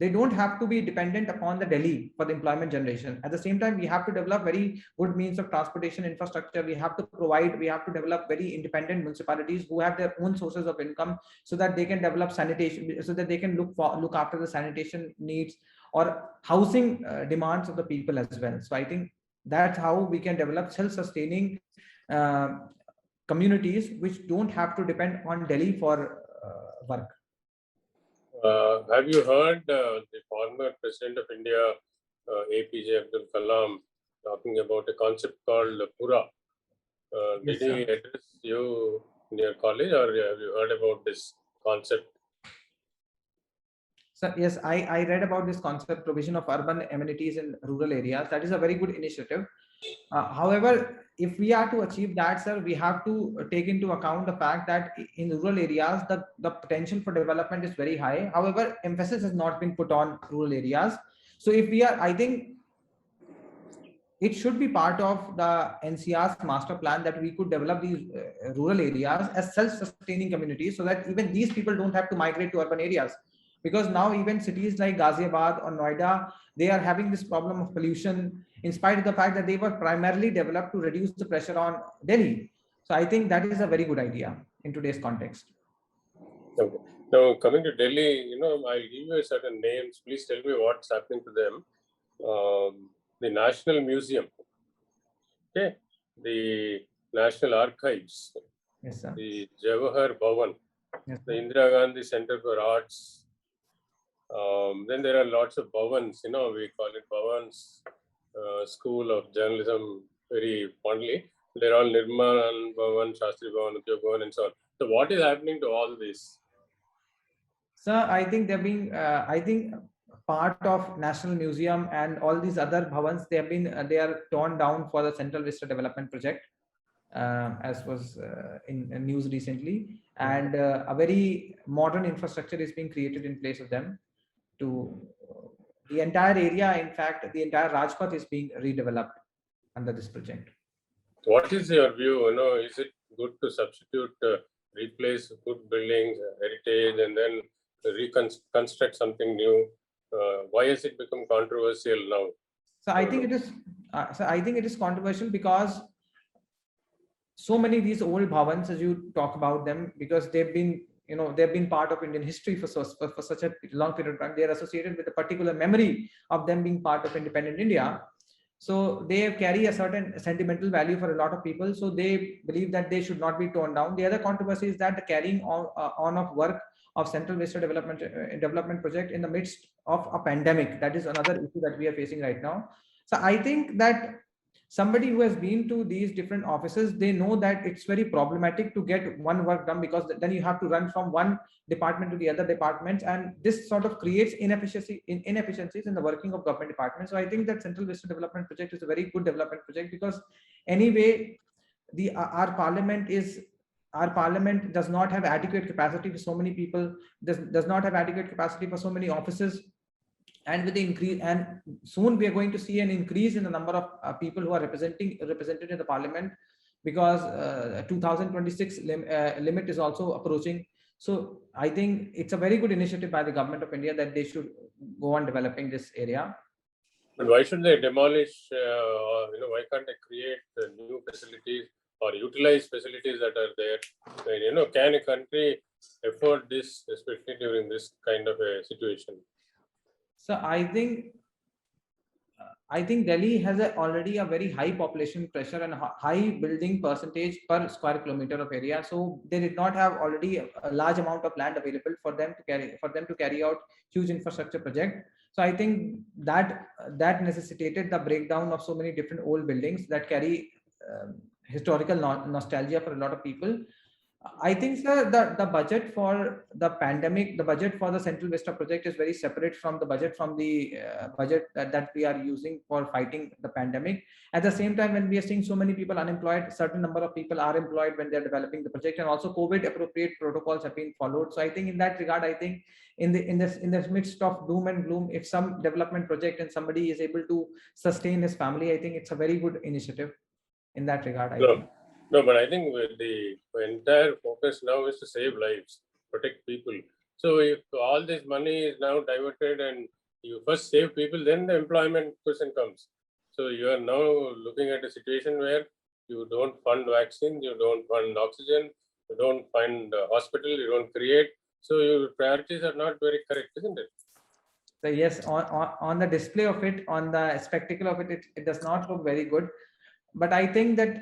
They don't have to be dependent upon the Delhi for the employment generation. At the same time, we have to develop very good means of transportation infrastructure. We have to develop very independent municipalities who have their own sources of income, so that they can develop sanitation, so that they can look after the sanitation needs or housing demands of the people as well. So I think that's how we can develop self-sustaining communities which don't have to depend on Delhi for work. Have you heard the former President of India, APJ Abdul Kalam, talking about a concept called Pura? Yes, did he address you in your college, or have you heard about this concept? So yes, I read about this concept, provision of urban amenities in rural areas. That is a very good initiative. However, if we are to achieve that, sir, we have to take into account the fact that in rural areas, the potential for development is very high. However, emphasis has not been put on rural areas. So if we are, I think it should be part of the NCR's master plan that we could develop these rural areas as self-sustaining communities, so that even these people don't have to migrate to urban areas. Because now even cities like Ghaziabad or Noida, they are having this problem of pollution, in spite of the fact that they were primarily developed to reduce the pressure on Delhi. So I think that is a very good idea in today's context. Okay. Now, coming to Delhi, I'll give you certain names. Please tell me what's happening to them. The National Museum, okay, the National Archives, Yes, sir. the Jawahar Bhavan, Yes, the sir. Indira Gandhi Center for Arts. Then there are lots of bhavans, we call it bhavans, School of Journalism very fondly. They're all Nirman Bhavan, Shastri Bhavan, Udyog Bhavan, and so on. So what is happening to all this? Sir, I think they're being, I think part of National Museum and all these other bhavans, they are torn down for the Central Vista Development Project, as was in news recently. And a very modern infrastructure is being created in place of them. The entire area, in fact, the entire Rajpath is being redeveloped under this project. What is your view? Is it good to substitute, replace good buildings, heritage, and then reconstruct something new? Why has it become controversial now? So I think it is. Controversial because so many of these old bhavans, as you talk about them, because they've been part of Indian history for such a long period of time. They are associated with a particular memory of them being part of independent India. So they carry a certain sentimental value for a lot of people. So they believe that they should not be torn down. The other controversy is that the carrying on of work of Central Vista Development Project in the midst of a pandemic. That is another issue that we are facing right now. So I think that somebody who has been to these different offices, they know that it's very problematic to get one work done, because then you have to run from one department to the other departments, and this sort of creates inefficiencies in the working of government departments. So I think that Central Vista Development Project is a very good development project, because anyway, our parliament does not have adequate capacity for so many people, does not have adequate capacity for so many offices. And with the increase, and soon we are going to see an increase in the number of people who are represented in the parliament, because 2026 limit is also approaching. So I think it's a very good initiative by the government of India that they should go on developing this area. And why should they demolish? Why can't they create new facilities or utilize facilities that are there? And, can a country afford this, especially during this kind of a situation? So I think Delhi has already a very high population pressure and high building percentage per square kilometer of area. So they did not have already a large amount of land available for them to carry out huge infrastructure project. So I think that necessitated the breakdown of so many different old buildings that carry historical nostalgia for a lot of people. I think, sir, the budget for the pandemic, the budget for the Central Vista project is very separate from the budget that we are using for fighting the pandemic. At the same time, when we are seeing so many people unemployed, certain number of people are employed when they're developing the project, and also COVID appropriate protocols have been followed. So I think in that regard, I think in the midst of doom and gloom, if some development project and somebody is able to sustain his family, I think it's a very good initiative in that regard. I think. No, but I think the entire focus now is to save lives, protect people. So if all this money is now diverted and you first save people, then the employment question comes. So you are now looking at a situation where you don't fund vaccines, you don't fund oxygen, you don't fund hospital, you don't create. So your priorities are not very correct, isn't it? So yes, on the display of it, on the spectacle of it, it does not look very good. But I think that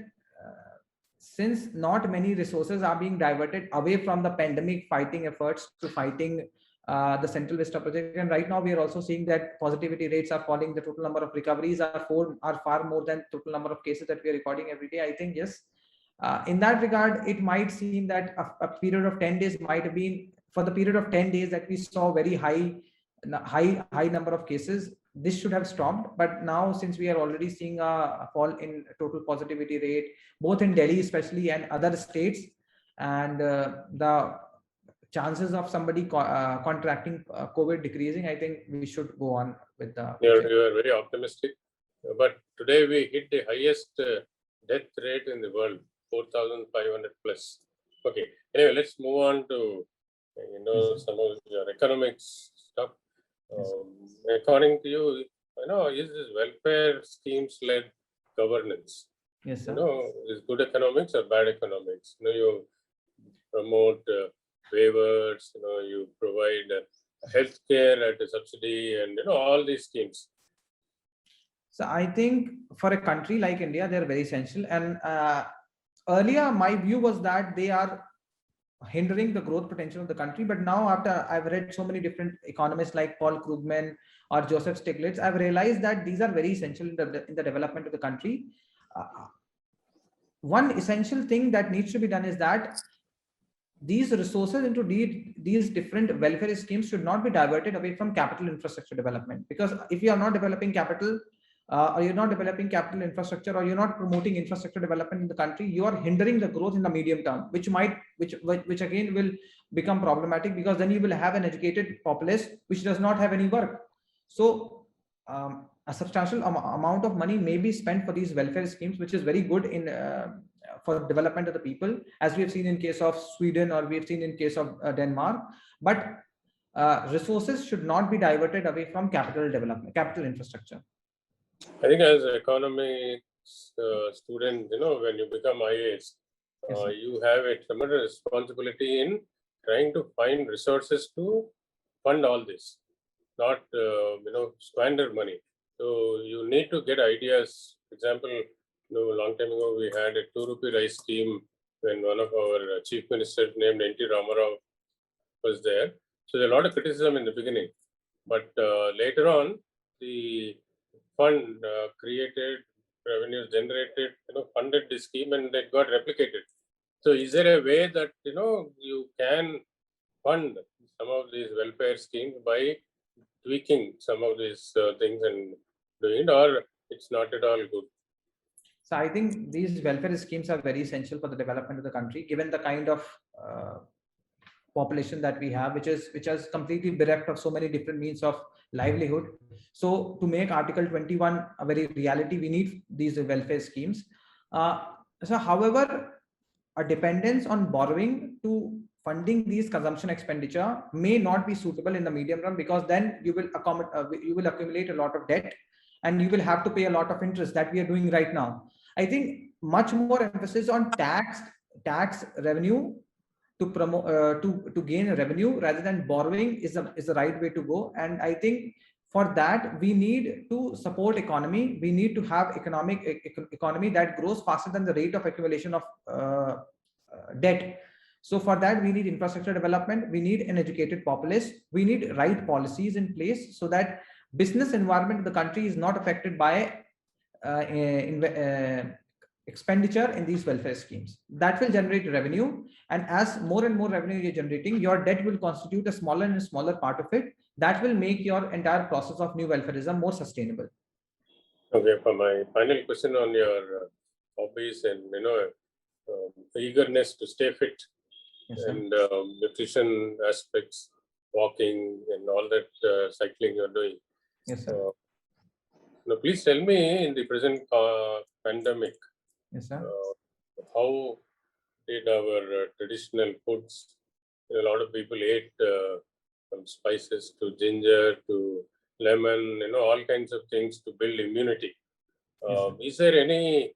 since not many resources are being diverted away from the pandemic fighting efforts to fighting the Central Vista project, and right now we are also seeing that positivity rates are falling, the total number of recoveries are far more than total number of cases that we are recording every day. I think yes, in that regard, it might seem that a period of 10 days might have been, for the period of 10 days that we saw very high number of cases, this should have stopped. But now, since we are already seeing a fall in total positivity rate, both in Delhi especially and other states, and the chances of somebody contracting COVID decreasing, I think we should go on with the. You are very optimistic. But today we hit the highest death rate in the world, 4,500 plus. Okay. Anyway, let's move on to some of your economics stuff. According to you, is this welfare schemes led governance? Yes, sir. Is good economics or bad economics? You promote waivers. You provide healthcare at a subsidy, and all these schemes. So I think for a country like India, they're very essential. And earlier, my view was that they are hindering the growth potential of the country. But now, after I've read so many different economists like Paul Krugman or Joseph Stiglitz, I've realized that these are very essential in the development of the country. One essential thing that needs to be done is that these resources into these different welfare schemes should not be diverted away from capital infrastructure development. Because if you are not developing capital, or you're not developing capital infrastructure, or you're not promoting infrastructure development in the country, you are hindering the growth in the medium term, which again will become problematic, because then you will have an educated populace which does not have any work. So a substantial amount of money may be spent for these welfare schemes, which is very good in for development of the people, as we have seen in case of Sweden, or we have seen in case of Denmark. But resources should not be diverted away from capital development, capital infrastructure. I think as an economics student, when you become IAS, you have a tremendous responsibility in trying to find resources to fund all this, not squander money. So you need to get ideas. For example, a long time ago we had a 2 rupee rice scheme when one of our chief ministers named N.T. Ramarao was there. So there's a lot of criticism in the beginning, but later on the fund created, revenues generated, funded this scheme, and it got replicated. So is there a way that you can fund some of these welfare schemes by tweaking some of these things and doing it, or it's not at all good? So I think these welfare schemes are very essential for the development of the country, given the kind of population that we have, which is completely bereft of so many different means of livelihood. So to make Article 21 a very reality, we need these welfare schemes. So however, a dependence on borrowing to funding these consumption expenditure may not be suitable in the medium run, because then you will accumulate a lot of debt, and you will have to pay a lot of interest that we are doing right now. I think much more emphasis on tax revenue to promote to gain revenue rather than borrowing is the right way to go. And I think for that we need to support economy. We need to have economy that grows faster than the rate of accumulation of debt. So for that we need infrastructure development, we need an educated populace, we need right policies in place so that business environment of the country is not affected by expenditure in these welfare schemes. That will generate revenue, and as more and more revenue you're generating, your debt will constitute a smaller and smaller part of it. That will make your entire process of new welfareism more sustainable. Okay, for my final question on your hobbies and eagerness to stay fit, yes, and nutrition aspects, walking and all that cycling you're doing. Yes, sir. Please tell me, in the present pandemic, yes, sir, how did our traditional foods? A lot of people ate spices to ginger to lemon, all kinds of things to build immunity. Is there any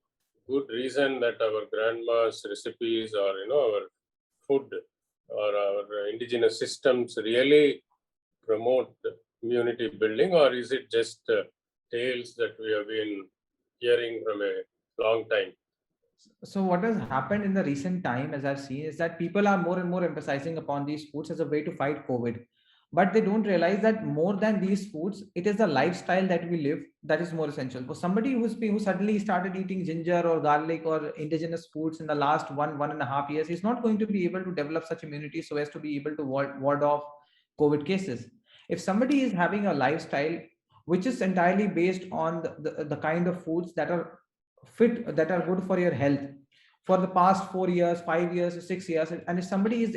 good reason that our grandma's recipes or our food or our indigenous systems really promote immunity building, or is it just tales that we have been hearing from a long time? So what has happened in the recent time, as I've seen, is that people are more and more emphasizing upon these foods as a way to fight COVID. But they don't realize that more than these foods, it is the lifestyle that we live that is more essential. For somebody who suddenly started eating ginger or garlic or indigenous foods in the last 1.5 years, is not going to be able to develop such immunity so as to be able to ward off COVID cases. If somebody is having a lifestyle which is entirely based on the kind of foods that are fit, that are good for your health for the past 4 years, 5 years, 6 years, and if somebody is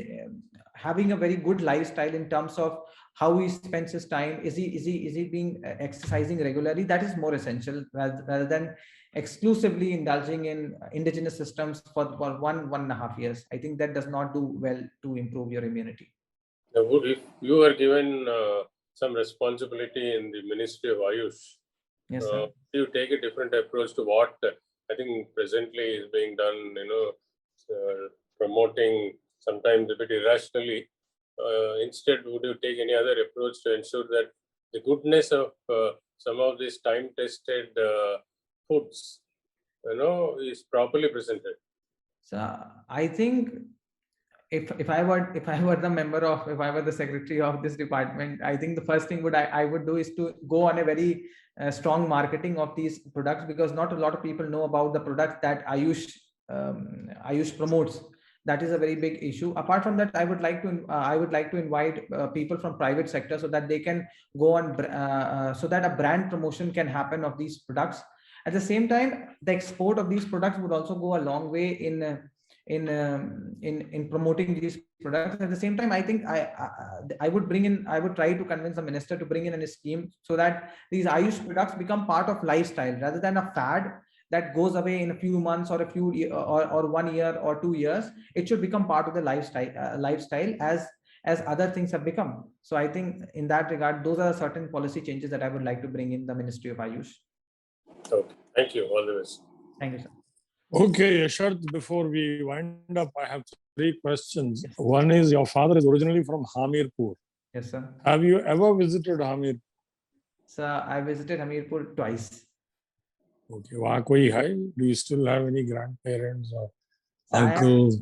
having a very good lifestyle in terms of how he spends his time, is he being exercising regularly, that is more essential rather than exclusively indulging in indigenous systems for 1.5 years. I think that does not do well to improve your immunity. Now, if you were given some responsibility in the Ministry of Ayush, Yes, sir. do you take a different approach to what I think presently is being done, promoting sometimes a bit irrationally? Instead, would you take any other approach to ensure that the goodness of some of these time-tested foods, is properly presented? So I think if I were the secretary of this department, I think the first thing I would do is to go on a very strong marketing of these products, because not a lot of people know about the products that Ayush promotes. That is a very big issue. Apart from that, I would like to invite people from private sector so that they can go on, so that a brand promotion can happen of these products. At the same time, the export of these products would also go a long way in promoting these products. At the same time, I think I would try to convince the minister to bring in a scheme so that these Ayush products become part of lifestyle rather than a fad that goes away in a few months or a few or 1 year or 2 years. It should become part of the lifestyle as other things have become. So I think in that regard, those are certain policy changes that I would like to bring in the Ministry of Ayush. Okay, thank you. All the best. Thank you, sir. Okay, Yasharth, before we wind up, I have 3 questions. One is, your father is originally from Hamirpur. Yes, sir. Have you ever visited Hamirpur? Sir, I visited Hamirpur twice. Okay, वहाँ कोई है? Do you still have any grandparents or So uncles?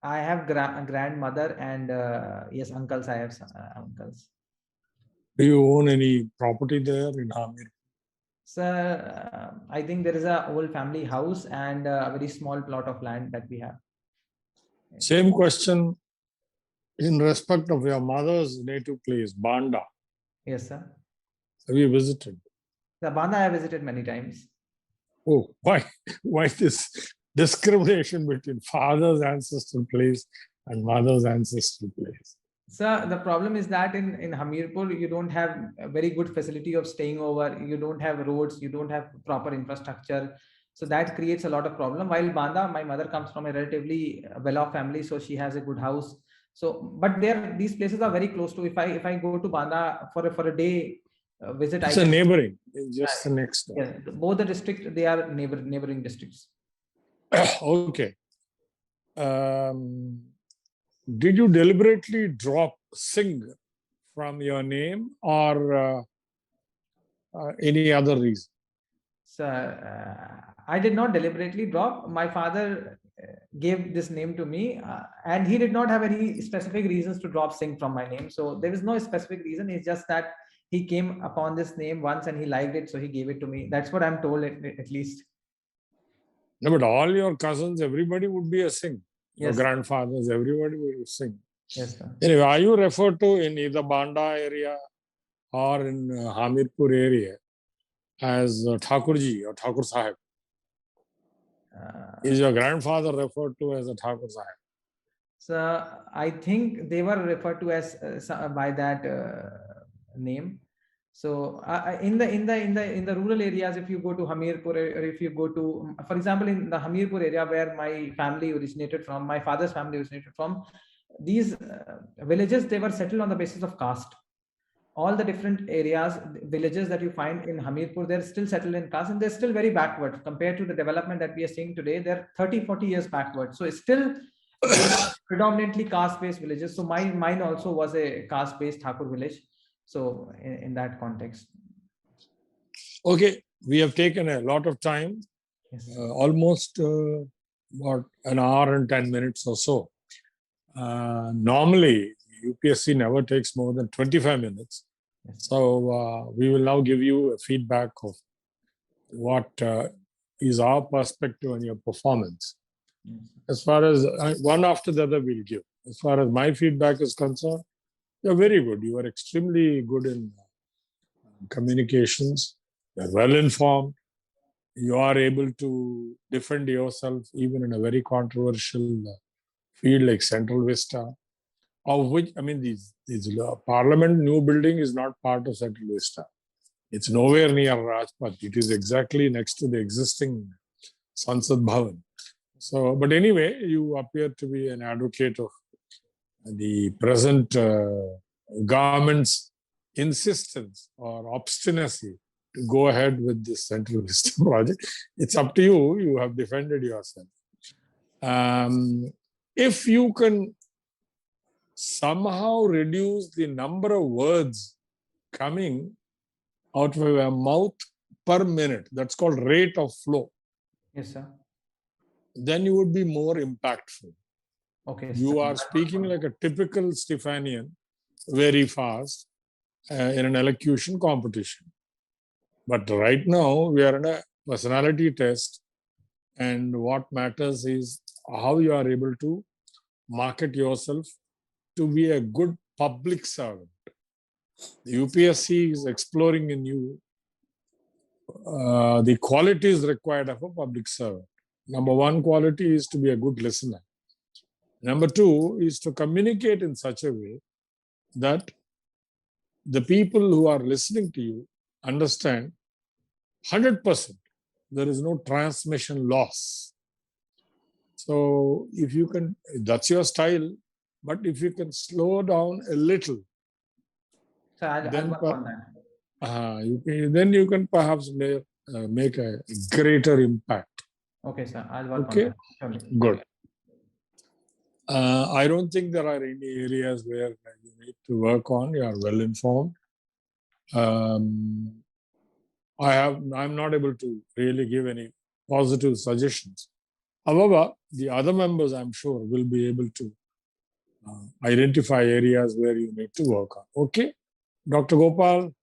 I have grandmother and yes, uncles. I have uncles. Do you own any property there in Hamirpur? Sir, I think there is a old family house and a very small plot of land that we have. Same question in respect of your mother's native place, Banda. Yes, sir. Have you visited? The Banda I have visited many times. Oh, why this discrimination between father's ancestral place and mother's ancestral place? Sir, the problem is that in Hamirpur, you don't have a very good facility of staying over. You don't have roads. You don't have proper infrastructure. So that creates a lot of problem. While Banda, my mother comes from a relatively well-off family, so she has a good house. So, but these places are very close to. If I go to Banda for a day visit, It's neighboring. It's just the next. Yeah, both the districts, they are neighboring districts. Okay. Did you deliberately drop Singh from your name or any other reason? So I did not deliberately drop. My father gave this name to me and he did not have any specific reasons to drop Singh from my name. So there is no specific reason. It's just that he came upon this name once and he liked it, so he gave it to me. That's what I'm told, at least. No, but all your cousins, everybody would be a Singh. Your Yes. grandfathers, everybody would be Singh. Yes, sir. Anyway, are you referred to in either Banda area or in Hamirpur area as Thakurji or Thakur Sahib? Is your grandfather referred to as a Thakur Sahib? So I think they were referred to as by that name. So in the rural areas, if you go to Hamirpur or if you go to, for example, in the Hamirpur area where my family originated from, my father's family originated from, these villages, they were settled on the basis of caste. All the different areas, villages that you find in Hamirpur, they're still settled in caste, and they're still very backward compared to the development that we are seeing today. They're 30-40 years backward. So it's still predominantly caste-based villages. So mine also was a caste-based Thakur village. So in that context. Okay, we have taken a lot of time, Yes. almost about an hour and 10 minutes or so. Normally, UPSC never takes more than 25 minutes. Yes. So we will now give you a feedback of what is our perspective on your performance. Yes. As far as one after the other we'll give. As far as my feedback is concerned, you're very good. You are extremely good in communications. You're well informed. You are able to defend yourself even in a very controversial field like Central Vista, of which, I mean, these Parliament new building is not part of Central Vista. It's nowhere near Rajpath. It is exactly next to the existing Sansad Bhavan. So, but anyway, you appear to be an advocate of the present government's insistence or obstinacy to go ahead with this Central Vista project. It's up to you. You have defended yourself. If you can somehow reduce the number of words coming out of your mouth per minute, that's called rate of flow, Yes, sir. then you would be more impactful. Okay. You sir. are speaking like a typical Stephanian, very fast in an elocution competition. But right now, we are in a personality test, and what matters is how you are able to market yourself to be a good public servant. The UPSC is exploring in you the qualities required of a public servant. Number one quality is to be a good listener. Number two is to communicate in such a way that the people who are listening to you understand 100%. There is no transmission loss. So if you can, that's your style, but if you can slow down a little, So I'll then work on that. then you can perhaps make a greater impact. Okay, sir. I'll work Okay. on that. Surely. Good. I don't think there are any areas where you need to work on. You are well informed. I'm not able to really give any positive suggestions. However, the other members, I'm sure, will be able to identify areas where you need to work on. Okay, Dr. Gopal.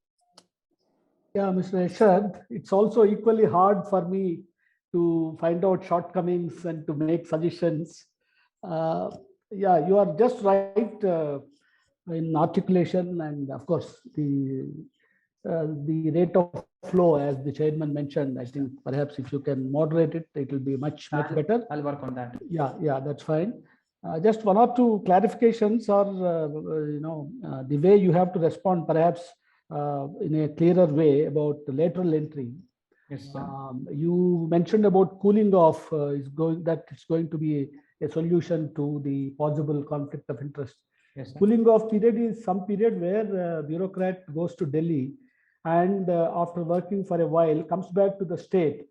Yeah, Mr. Yasharth, it's also equally hard for me to find out shortcomings and to make suggestions. Yeah, you are just right in articulation, and of course the rate of flow, as the chairman mentioned. I think perhaps if you can moderate it, it will be much better. I'll work on that. Yeah, that's fine. Just one or two clarifications, or the way you have to respond, perhaps in a clearer way about the lateral entry. Yes, sir. You mentioned about cooling off that it's going to be a solution to the possible conflict of interest. Yes, sir. Cooling off period is some period where a bureaucrat goes to Delhi and after working for a while comes back to the state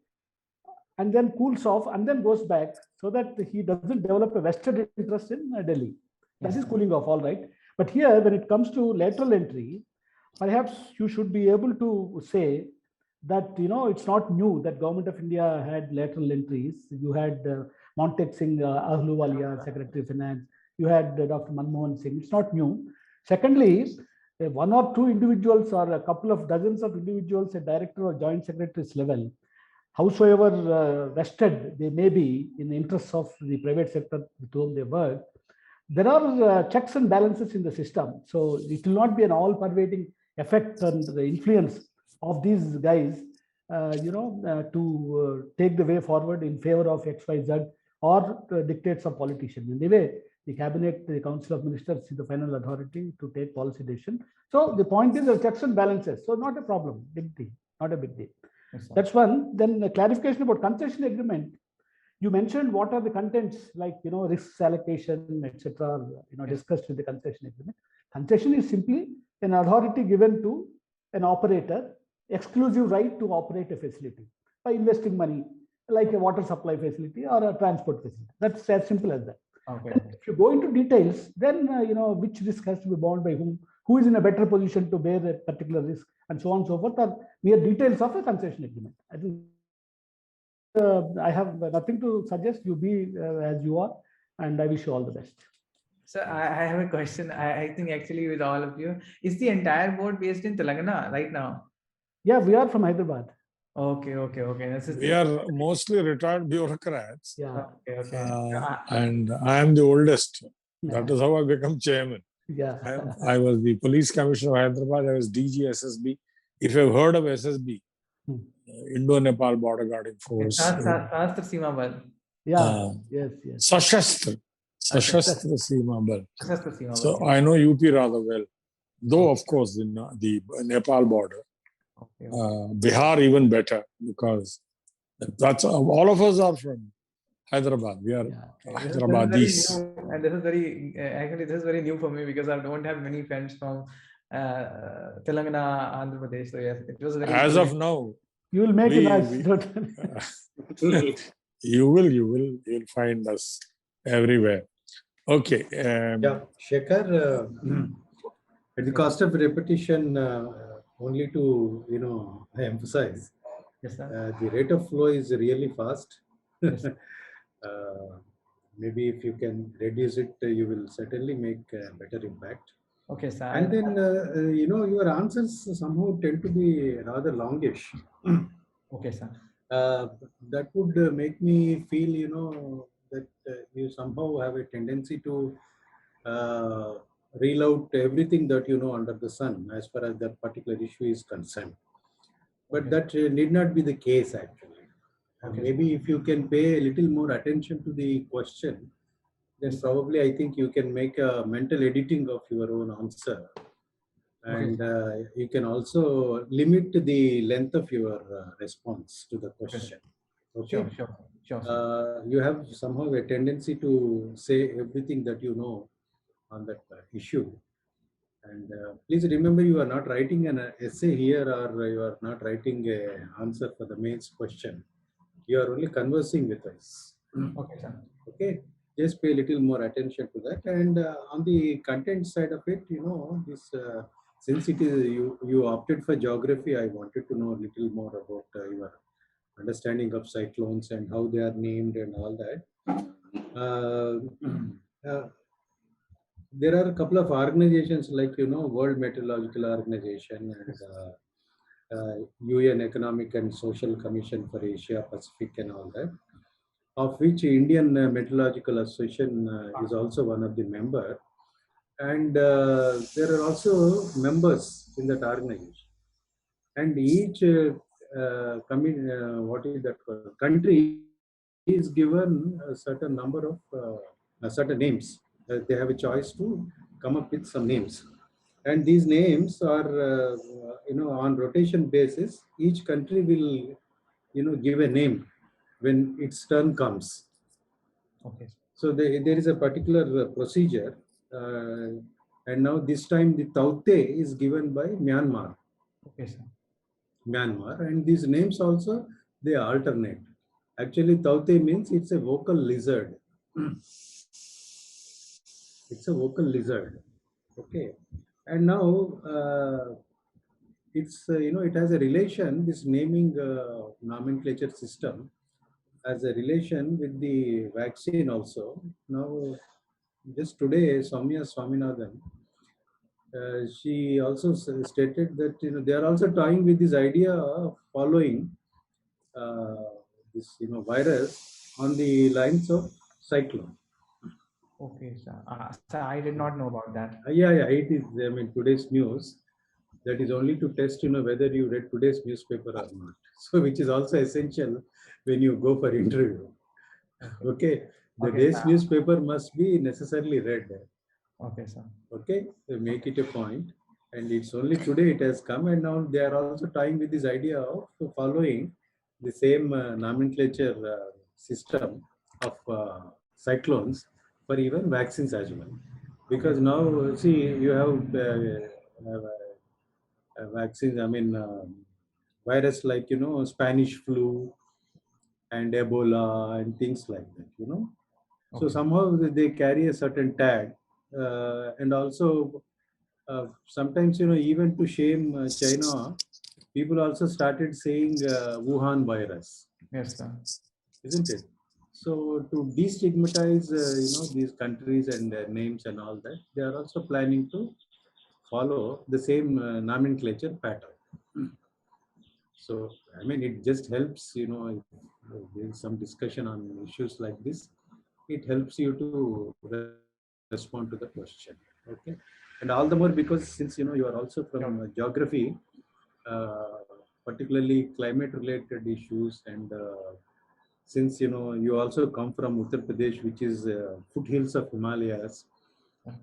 and then cools off and then goes back so that he doesn't develop a vested interest in Delhi. That is cooling off, all right. But here, when it comes to lateral entry, perhaps you should be able to say that, it's not new that Government of India had lateral entries. You had M.Tech Singh Ahluwalia, Secretary of Finance. You had Dr. Manmohan Singh. It's not new. Secondly, one or two individuals or a couple of dozens of individuals at director or joint secretaries level, howsoever vested they may be in the interests of the private sector with whom they work, there are checks and balances in the system. So it will not be an all-pervading effect and the influence of these guys, to take the way forward in favor of XYZ or dictates of politicians. In the way, the cabinet, the council of ministers is the final authority to take policy decision. So the point is the checks and balances. So not a problem, big deal, not a big deal. Yes, sir. That's one. Then the clarification about concession agreement. you mentioned what are the contents like, risks allocation, etc., discussed with the concession agreement. Concession is simply an authority given to an operator, exclusive right to operate a facility by investing money, like a water supply facility or a transport facility. That's as simple as that. Okay. If you go into details, then which risk has to be borne by who is in a better position to bear a particular risk, and so on and so forth, are mere details of a concession agreement. I think I have nothing to suggest. You be as you are, and I wish you all the best. So I have a question. I think actually with all of you, is the entire board based in Telangana right now? Yeah, we are from Hyderabad. Okay. We are mostly retired bureaucrats. Yeah. Okay. And I am the oldest. Yeah. That is how I become chairman. Yeah. I was the police commissioner of Hyderabad. I was DG SSB. If you've heard of SSB, Indo-Nepal Border Guarding Force. Sashastra Seema Bal. Yeah. Yes. Sashastra Seema Bal. Sashastra Seema Bal. So I know UP rather well. Though, of course, in the Nepal border. Okay. Bihar even better, because that's all of us are from Hyderabad. We are Hyderabadis. And this is very actually this is very new for me, because I don't have many friends from Telangana, Andhra Pradesh. So yes, it was very. As of now, you will make it nice. You'll find us everywhere. Okay. Yeah, Shekhar, at the cost of repetition, only to emphasize, Yes, sir. the rate of flow is really fast. Yes. Maybe if you can reduce it, you will certainly make a better impact. Okay, sir. And then your answers somehow tend to be rather longish. Okay, sir. That would make me feel that you somehow have a tendency to reel out everything that you know under the sun as far as that particular issue is concerned. But that need not be the case actually. Maybe if you can pay a little more attention to the question, then probably I think you can make a mental editing of your own answer. And you can also limit the length of your response to the question. Okay. Sure. You have somehow a tendency to say everything that you know on that issue. And please remember, you are not writing an essay here, or you are not writing an answer for the mains question. You are only conversing with us. Okay, sir. Okay. Just pay a little more attention to that. And on the content side of it, this since it is you opted for geography, I wanted to know a little more about your understanding of cyclones and how they are named and all that. There are a couple of organizations like World Meteorological Organization and UN Economic and Social Commission for Asia Pacific and all that, of which Indian Meteorological Association is also one of the members. And there are also members in that organization. And each country is given a certain number of certain names. They have a choice to come up with some names. And these names are, on rotation basis, each country will, give a name when its turn comes. Okay. So there is a particular procedure. And now this time the Taute is given by Myanmar. Okay, sir. Myanmar. And these names also, they alternate. Actually, Taute means it's a vocal lizard. It's a vocal lizard. Okay. And now it's, it has a relation, this naming nomenclature system has a relation with the vaccine also. Now, just today, Soumya Swaminathan, she also stated that they are also toying with this idea of following this virus on the lines of cyclone. Okay, sir. Sir, I did not know about that. Yeah, it is. I mean, today's news. That is only to test, whether you read today's newspaper or not. So, which is also essential when you go for interview. Okay. The day's newspaper must be necessarily read. Okay, sir. Okay. So make it a point. And it's only today it has come, and now they are also tying with this idea of following the same nomenclature system of cyclones for even vaccines as well. Because now, see, you have vaccines, I mean, virus like, Spanish flu and Ebola and things like that. So somehow they carry a certain tag. And also, sometimes, even to shame China, people also started saying Wuhan virus. Yes, sir. Isn't it? So to destigmatize, these countries and their names and all that, they are also planning to follow the same nomenclature pattern. So, I mean, it just helps, if there's some discussion on issues like this, it helps you to respond to the question. Okay. And all the more because since, you are also from geography, particularly climate related issues, and since, you also come from Uttar Pradesh, which is foothills of Himalayas,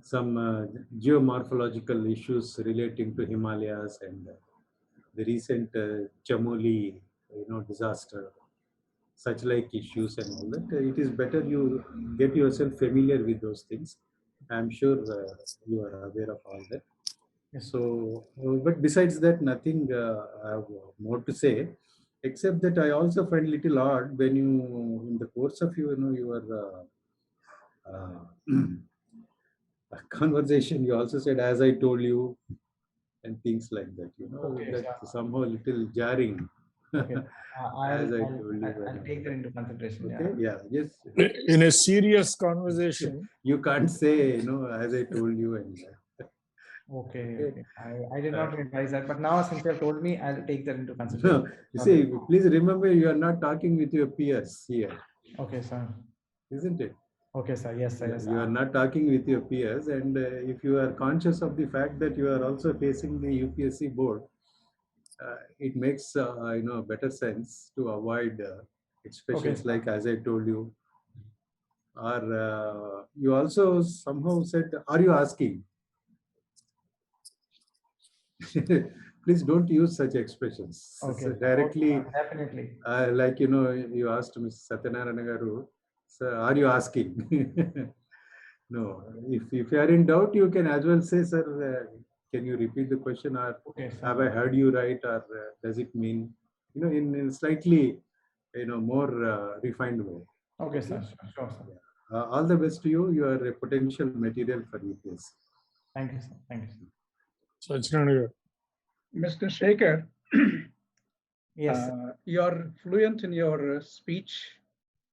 some geomorphological issues relating to Himalayas and the recent Chamoli, disaster, such like issues and all that. It is better you get yourself familiar with those things. I'm sure you are aware of all that. So, but besides that, nothing I have more to say, except that I also find a little odd when you, in the course of your conversation, you also said, as I told you, and things like that, that's somehow a little jarring. Okay. As I told you. I'll take that into consideration. Okay, yes. In a serious conversation, You can't say, as I told you. And Okay. I did not realize that, but now since you have told me, I'll take that into no, consideration. you see, please remember, you are not talking with your peers here, Okay, sir. isn't it? Okay, sir. Yes, sir. Yes, You are not talking with your peers, and if you are conscious of the fact that you are also facing the UPSC board, it makes better sense to avoid expressions like "as I told you," or you also somehow said, "Are you asking?" Please don't use such expressions. Okay. Directly, definitely. like you asked Mr. Satyanarayana Garu, "Sir, are you asking?" No. If you are in doubt, you can as well say, "Sir, can you repeat the question?" Or "Have I heard you right?" Or "Does it mean?" In slightly, more refined way. Okay, sir. Sure, sir. All the best to you. You are a potential material for UPSC. Thank you, sir. Thank you, sir. so it's going to Mr. Shekhar, Yes. you are fluent in your speech.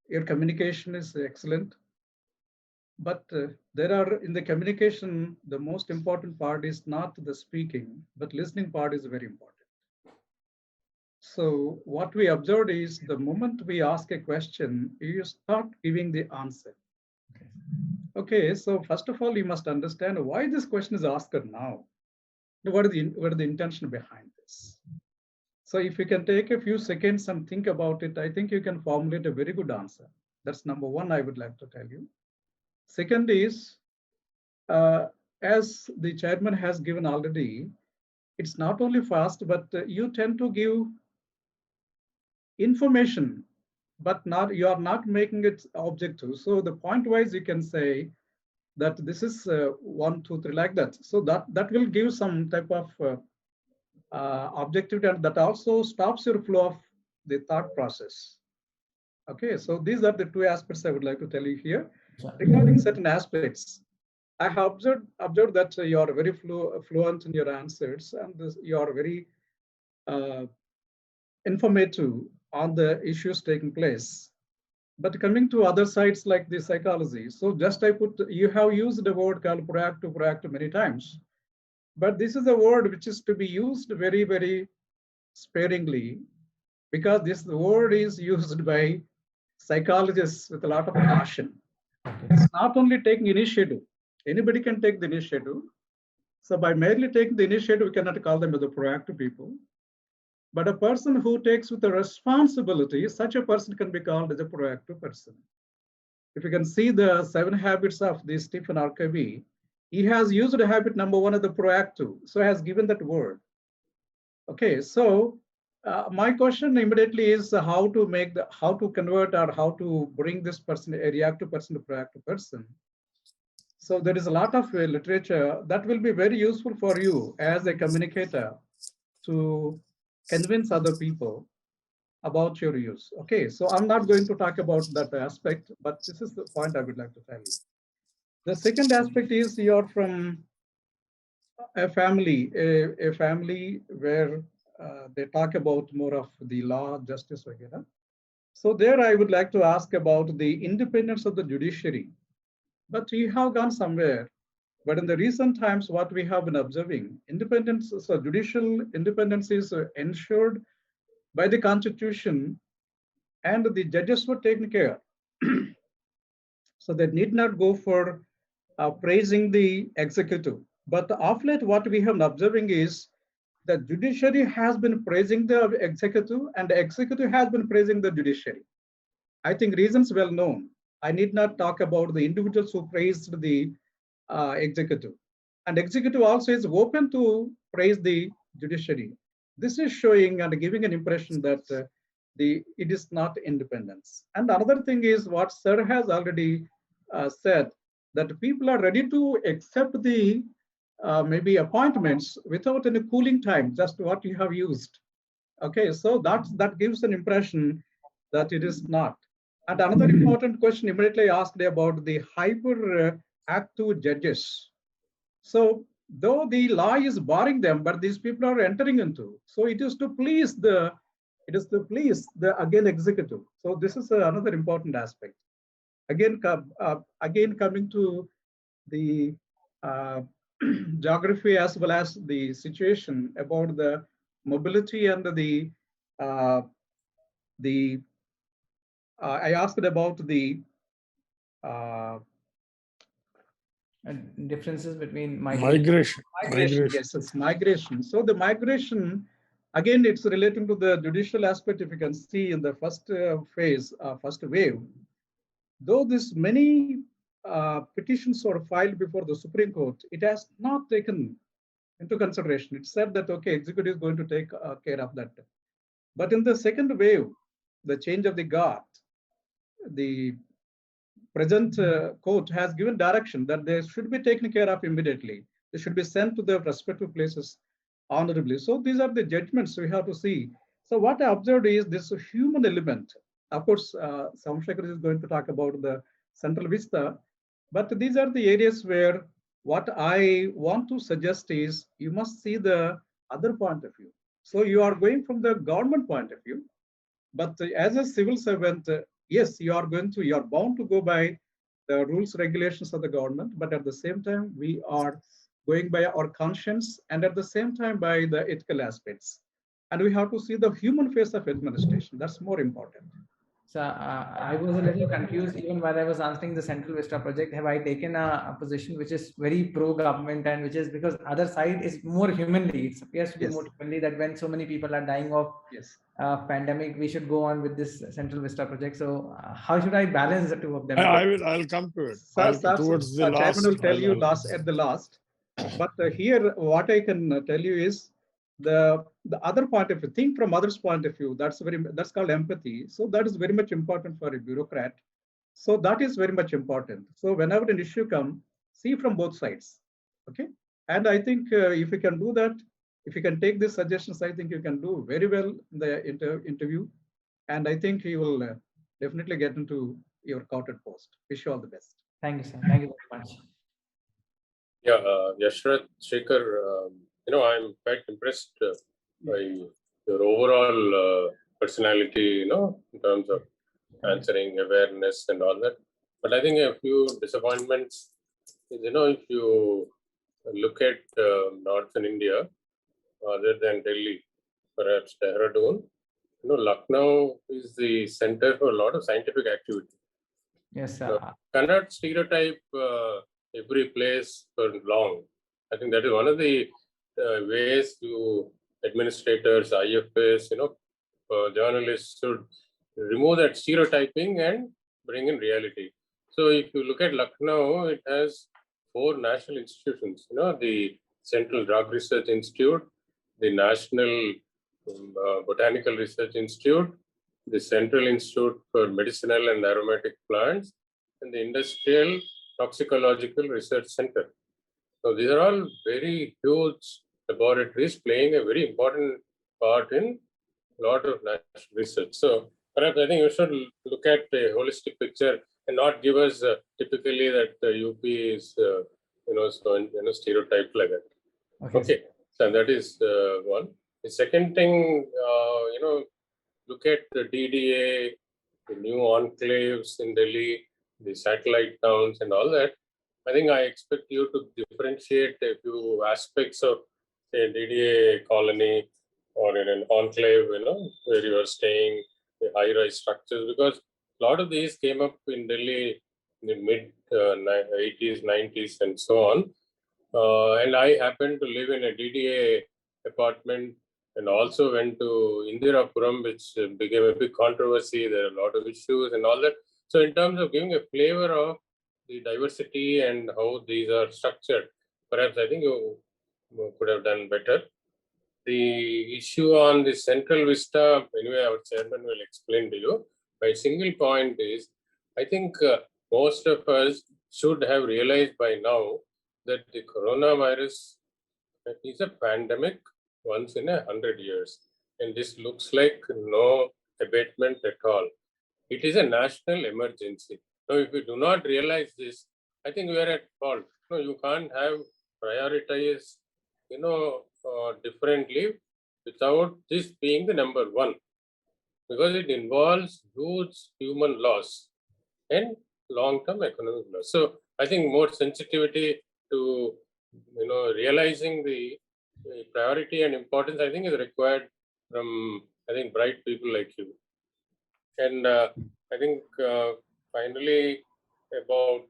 Your communication is excellent. But there are, in the communication, the most important part is not the speaking, but listening part is very important. So what we observed is the moment we ask a question, you start giving the answer. Okay, so first of all, you must understand why this question is asked now. What is the intention behind this? So if you can take a few seconds and think about it, I think you can formulate a very good answer. That's number one I would like to tell you. Second is, as the chairman has given already, it's not only fast, but you tend to give information, but you are not making it objective. So the point wise, you can say that this is 1, 2, 3 like that. So that will give some type of objectivity, and that also stops your flow of the thought process. Okay, so these are the two aspects I would like to tell you here. Regarding certain aspects, I have observed that you are very fluent in your answers, and you are very informative on the issues taking place. But coming to other sides like the psychology, so just you have used the word called proactive many times, but this is a word which is to be used very, very sparingly, because this word is used by psychologists with a lot of caution. It's not only taking initiative. Anybody can take the initiative. So by merely taking the initiative, we cannot call them as the proactive people. But a person who takes with the responsibility, such a person can be called as a proactive person. If you can see the 7 habits of the Stephen R. Covey, he has used habit number 1 as the proactive. So he has given that word. Okay, so my question immediately is how to convert or how to bring this person, a reactive person to proactive person. So there is a lot of literature that will be very useful for you as a communicator to convince other people about your use. Okay, so I'm not going to talk about that aspect, but this is the point I would like to tell you. The second aspect is you're from a family where they talk about more of the law, justice, etc. So there I would like to ask about the independence of the judiciary. But you have gone somewhere. But in the recent times, what we have been observing, independence, so judicial independence is ensured by the Constitution, and the judges were taken care. So they need not go for praising the executive. But of late, what we have been observing is the judiciary has been praising the executive, and the executive has been praising the judiciary. I think reasons well known. I need not talk about the individuals who praised the executive. And executive also is open to praise the judiciary. This is showing and giving an impression that it is not independence. And another thing is what Sir has already said, that people are ready to accept the maybe appointments without any cooling time, just what you have used. Okay, so that gives an impression that it is not. And another important question immediately asked about the hyperactive judges. So though the law is barring them, but these people are entering into. So it is to please the again executive. So this is another important aspect. Again coming to the geography as well as the situation about the mobility and I asked about the differences between migration. Yes, it's migration. So the migration, again, it's relating to the judicial aspect. If you can see in the first phase, first wave, though this many petitions were filed before the Supreme Court, it has not taken into consideration. It said that, okay, executive is going to take care of that. But in the second wave, the change of the guard, the present court has given direction that they should be taken care of immediately. They should be sent to their respective places honorably. So these are the judgments we have to see. So what I observed is this human element. Of course, Shekhar is going to talk about the central vista, but these are the areas where what I want to suggest is you must see the other point of view. So you are going from the government point of view, but as a civil servant, yes, you are bound to go by the rules, regulations of the government, but at the same time, we are going by our conscience and at the same time by the ethical aspects. And we have to see the human face of administration. That's more important. So I was a little confused even while I was answering the Central Vista project. Have I taken a position which is very pro-government and which is because other side is more humanly, it appears to be more humanly that when so many people are dying of pandemic, we should go on with this Central Vista project. So how should I balance the two of them? I'll come to it. Towards the last. Chairman will tell you at the last. But here, what I can tell you is the other point of view, think from others' point of view. That's called empathy. So that is very much important for a bureaucrat. So that is very much important. So whenever an issue comes, see from both sides. Okay. And I think if you can do that, if you can take these suggestions, I think you can do very well in the interview. And I think you will definitely get into your coveted post. Wish you all the best. Thank you, sir. Thank you very much. Yeah, YASHARTH Shekhar, I'm quite impressed by your overall personality, in terms of answering, awareness and all that. But I think a few disappointments is, if you look at northern India, other than Delhi, perhaps Dehradun, Lucknow is the center for a lot of scientific activity. Yes, sir. Cannot stereotype every place for long. I think that is one of the ways to administrators, IFS, journalists should remove that stereotyping and bring in reality. So if you look at Lucknow, it has 4 national institutions, the Central Drug Research Institute, the National Botanical Research Institute, the Central Institute for Medicinal and Aromatic Plants, and the Industrial Toxicological Research Center. So these are all very huge laboratories playing a very important part in a lot of national research. So perhaps I think you should look at a holistic picture and not give us typically that UP is stereotyped like that. Okay. So that is one. The second thing, look at the DDA, the new enclaves in Delhi, the satellite towns and all that. I think I expect you to differentiate a few aspects of a DDA colony or in an enclave, where you are staying, the high-rise structures, because a lot of these came up in Delhi in the mid 80s, 90s, and so on. And I happened to live in a DDA apartment and also went to Indirapuram, which became a big controversy. There are a lot of issues and all that. So in terms of giving a flavor of the diversity and how these are structured, perhaps I think you could have done better. The issue on the Central Vista, anyway, our chairman will explain to you. My single point is, I think most of us should have realized by now that the coronavirus is a pandemic once in 100 years. And this looks like no abatement at all. It is a national emergency. Now, if we do not realize this, I think we are at fault. No, you can't have prioritize, differently without this being the number one, because it involves huge human loss and long-term economic loss. So I think more sensitivity to realizing the priority and importance, I think, is required from bright people like you. And I think finally about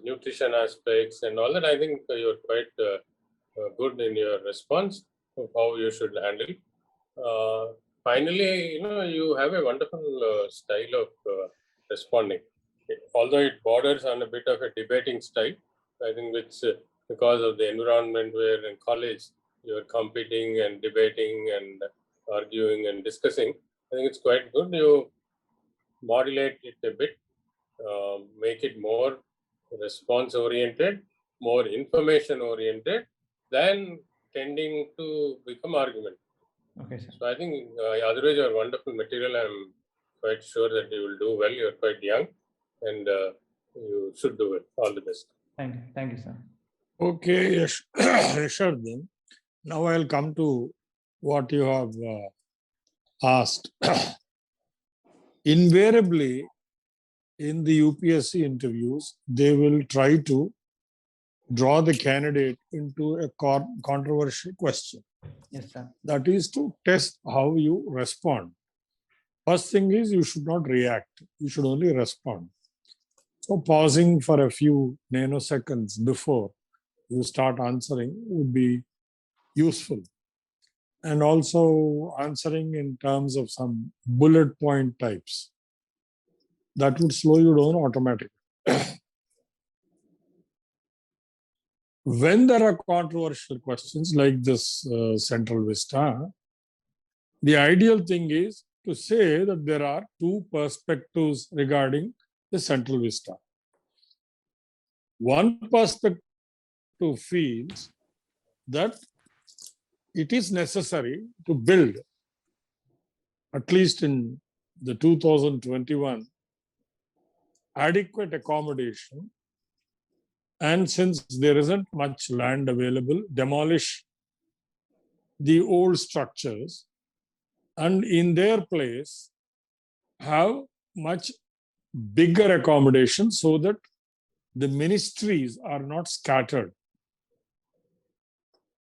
nutrition aspects and all that, I think you're quite good in your response of how you should handle. Finally, you have a wonderful style of responding, although it borders on a bit of a debating style. I think which because of the environment where in college you're competing and debating and arguing and discussing, I think it's quite good. You modulate it a bit, make it more response oriented, more information oriented than tending to become argument. Okay, sir. So I think otherwise you're wonderful material. I'm quite sure that you will do well. You're quite young and you should do it. All the best. Thank you. Thank you, sir. Okay, Yashard, then. Now I'll come to what you have asked. Invariably, in the UPSC interviews, they will try to draw the candidate into a controversial question. Yes, sir. That is to test how you respond. First thing is you should not react. You should only respond. So pausing for a few nanoseconds before you start answering would be useful. And also answering in terms of some bullet point types. That would slow you down automatically. When there are controversial questions like this Central Vista, the ideal thing is to say that there are two perspectives regarding the Central Vista. One perspective feels that it is necessary to build, at least in the 2021, adequate accommodation, and since there isn't much land available, demolish the old structures and in their place have much bigger accommodation so that the ministries are not scattered.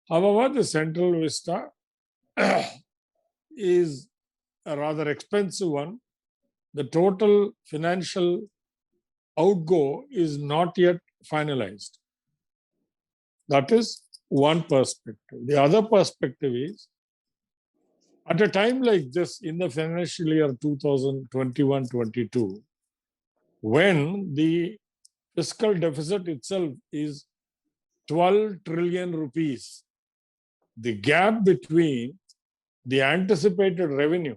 However, the Central Vista is a rather expensive one. The total financial outgo is not yet finalized. That is one perspective. The other perspective is, at a time like this in the financial year 2021-22, when the fiscal deficit itself is 12 trillion rupees, the gap between the anticipated revenue,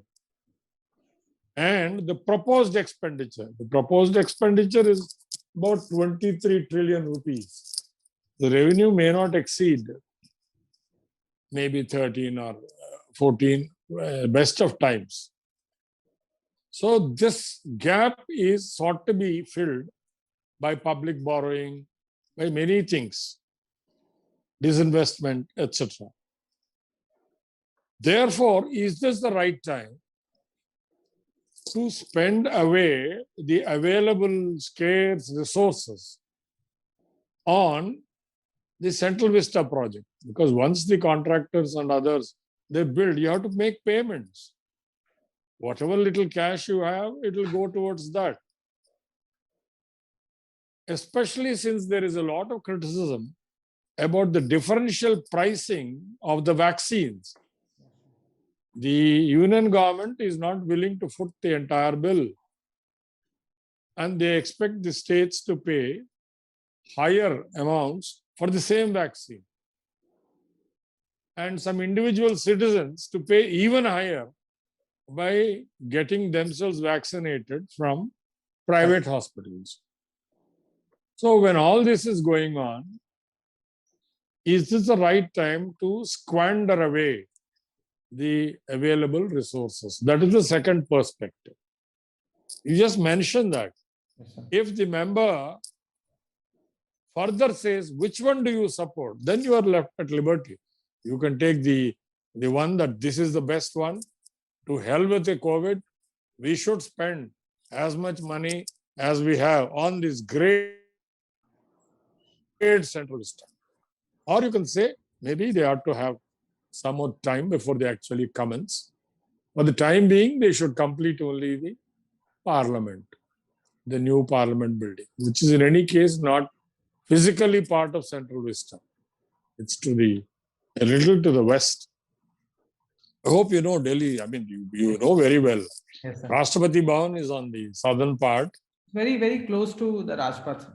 and the proposed expenditure. The proposed expenditure is about 23 trillion rupees. The revenue may not exceed maybe 13 or 14, best of times. So this gap is sought to be filled by public borrowing, by many things, disinvestment, etc. Therefore, is this the right time to spend away the available scarce resources on the Central Vista project? Because once the contractors and others, they build, you have to make payments. Whatever little cash you have, it will go towards that. Especially since there is a lot of criticism about the differential pricing of the vaccines. The union government is not willing to foot the entire bill, and they expect the states to pay higher amounts for the same vaccine, and some individual citizens to pay even higher by getting themselves vaccinated from private hospitals. So when all this is going on, is this the right time to squander away the available resources? That is the second perspective. You just mentioned that. Yes, sir. If the member further says, which one do you support? Then you are left at liberty. You can take the one that this is the best one. To hell with the COVID. We should spend as much money as we have on this great central system. Or you can say, maybe they ought to have some more time before they actually commence. For the time being, they should complete only the parliament, the new parliament building, which is in any case not physically part of Central Vista. It's a little to the west. I hope you know Delhi. I mean, you know very well. Yes, sir. Rashtrapati Bhavan is on the southern part. Very, very close to the Rajpath.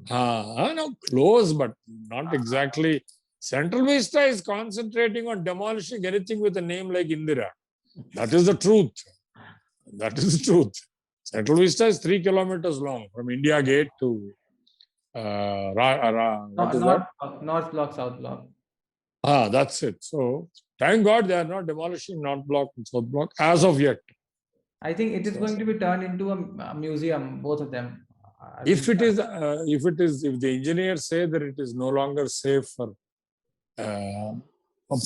No, close, but not exactly. Central Vista is concentrating on demolishing anything with a name like Indira. That is the truth. That is the truth. Central Vista is 3 kilometers long from India Gate to what is that? North Block, South Block. That's it. So thank God they are not demolishing North Block and South Block as of yet. I think it is going to be turned into a museum, both of them. If the engineers say that it is no longer safe for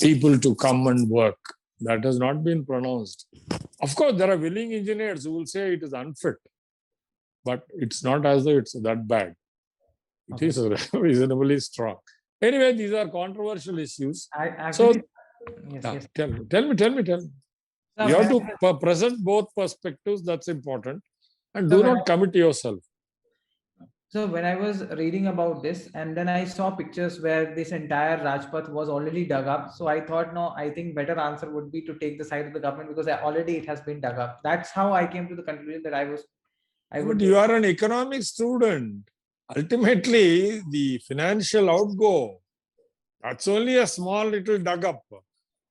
people to come and work, that has not been pronounced. Of course, there are willing engineers who will say it is unfit, but it's not as though it's that bad. It is reasonably strong. Anyway, these are controversial issues. Yes. Tell me. Sir, You have to present both perspectives. That's important. And do not commit yourself. So when I was reading about this, and then I saw pictures where this entire Rajpath was already dug up. So I thought, no, I think better answer would be to take the side of the government, because already it has been dug up. That's how I came to the conclusion that But you are an economics student. Ultimately, the financial outgo, that's only a small little dug up.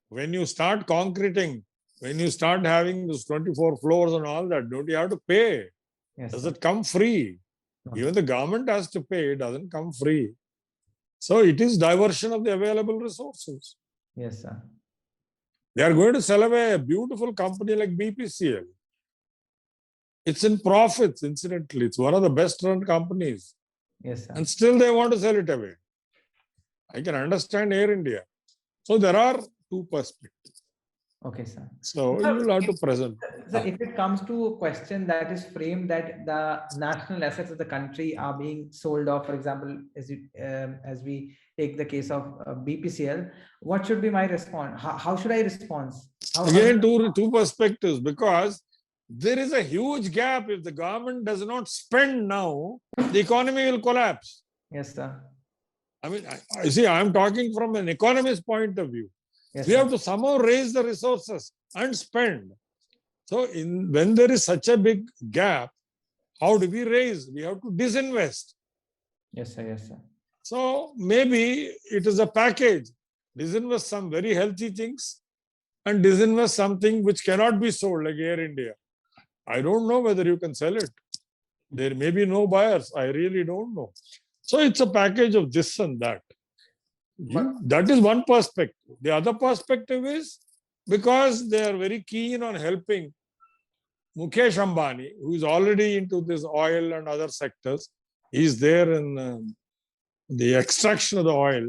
When you start concreting, when you start having those 24 floors and all that, don't you have to pay? Yes, Does sir. it come free? No. Even the government has to pay, it doesn't come free. So it is diversion of the available resources. Yes, sir. They are going to sell away a beautiful company like BPCL. It's in profits, incidentally. It's one of the best run companies. Yes, sir. And still they want to sell it away. I can understand Air India. So there are two perspectives. Okay, sir. So you will have to present. So if it comes to a question that is framed that the national assets of the country are being sold off, for example, as we take the case of BPCL, what should be my response? How should I respond? Again, two perspectives, because there is a huge gap. If the government does not spend now, the economy will collapse. Yes, sir. I mean, I see, I'm talking from an economist point of view. Yes, We sir. have to somehow raise the resources and spend. So when there is such a big gap, how do we raise? We have to disinvest. Yes, sir. Yes, sir. So maybe it is a package. Disinvest some very healthy things and disinvest something which cannot be sold, like Air India. I don't know whether you can sell it. There may be no buyers. I really don't know. So it's a package of this and that. That is one perspective. The other perspective is because they are very keen on helping Mukesh Ambani, who is already into this oil and other sectors. He's there in the extraction of the oil.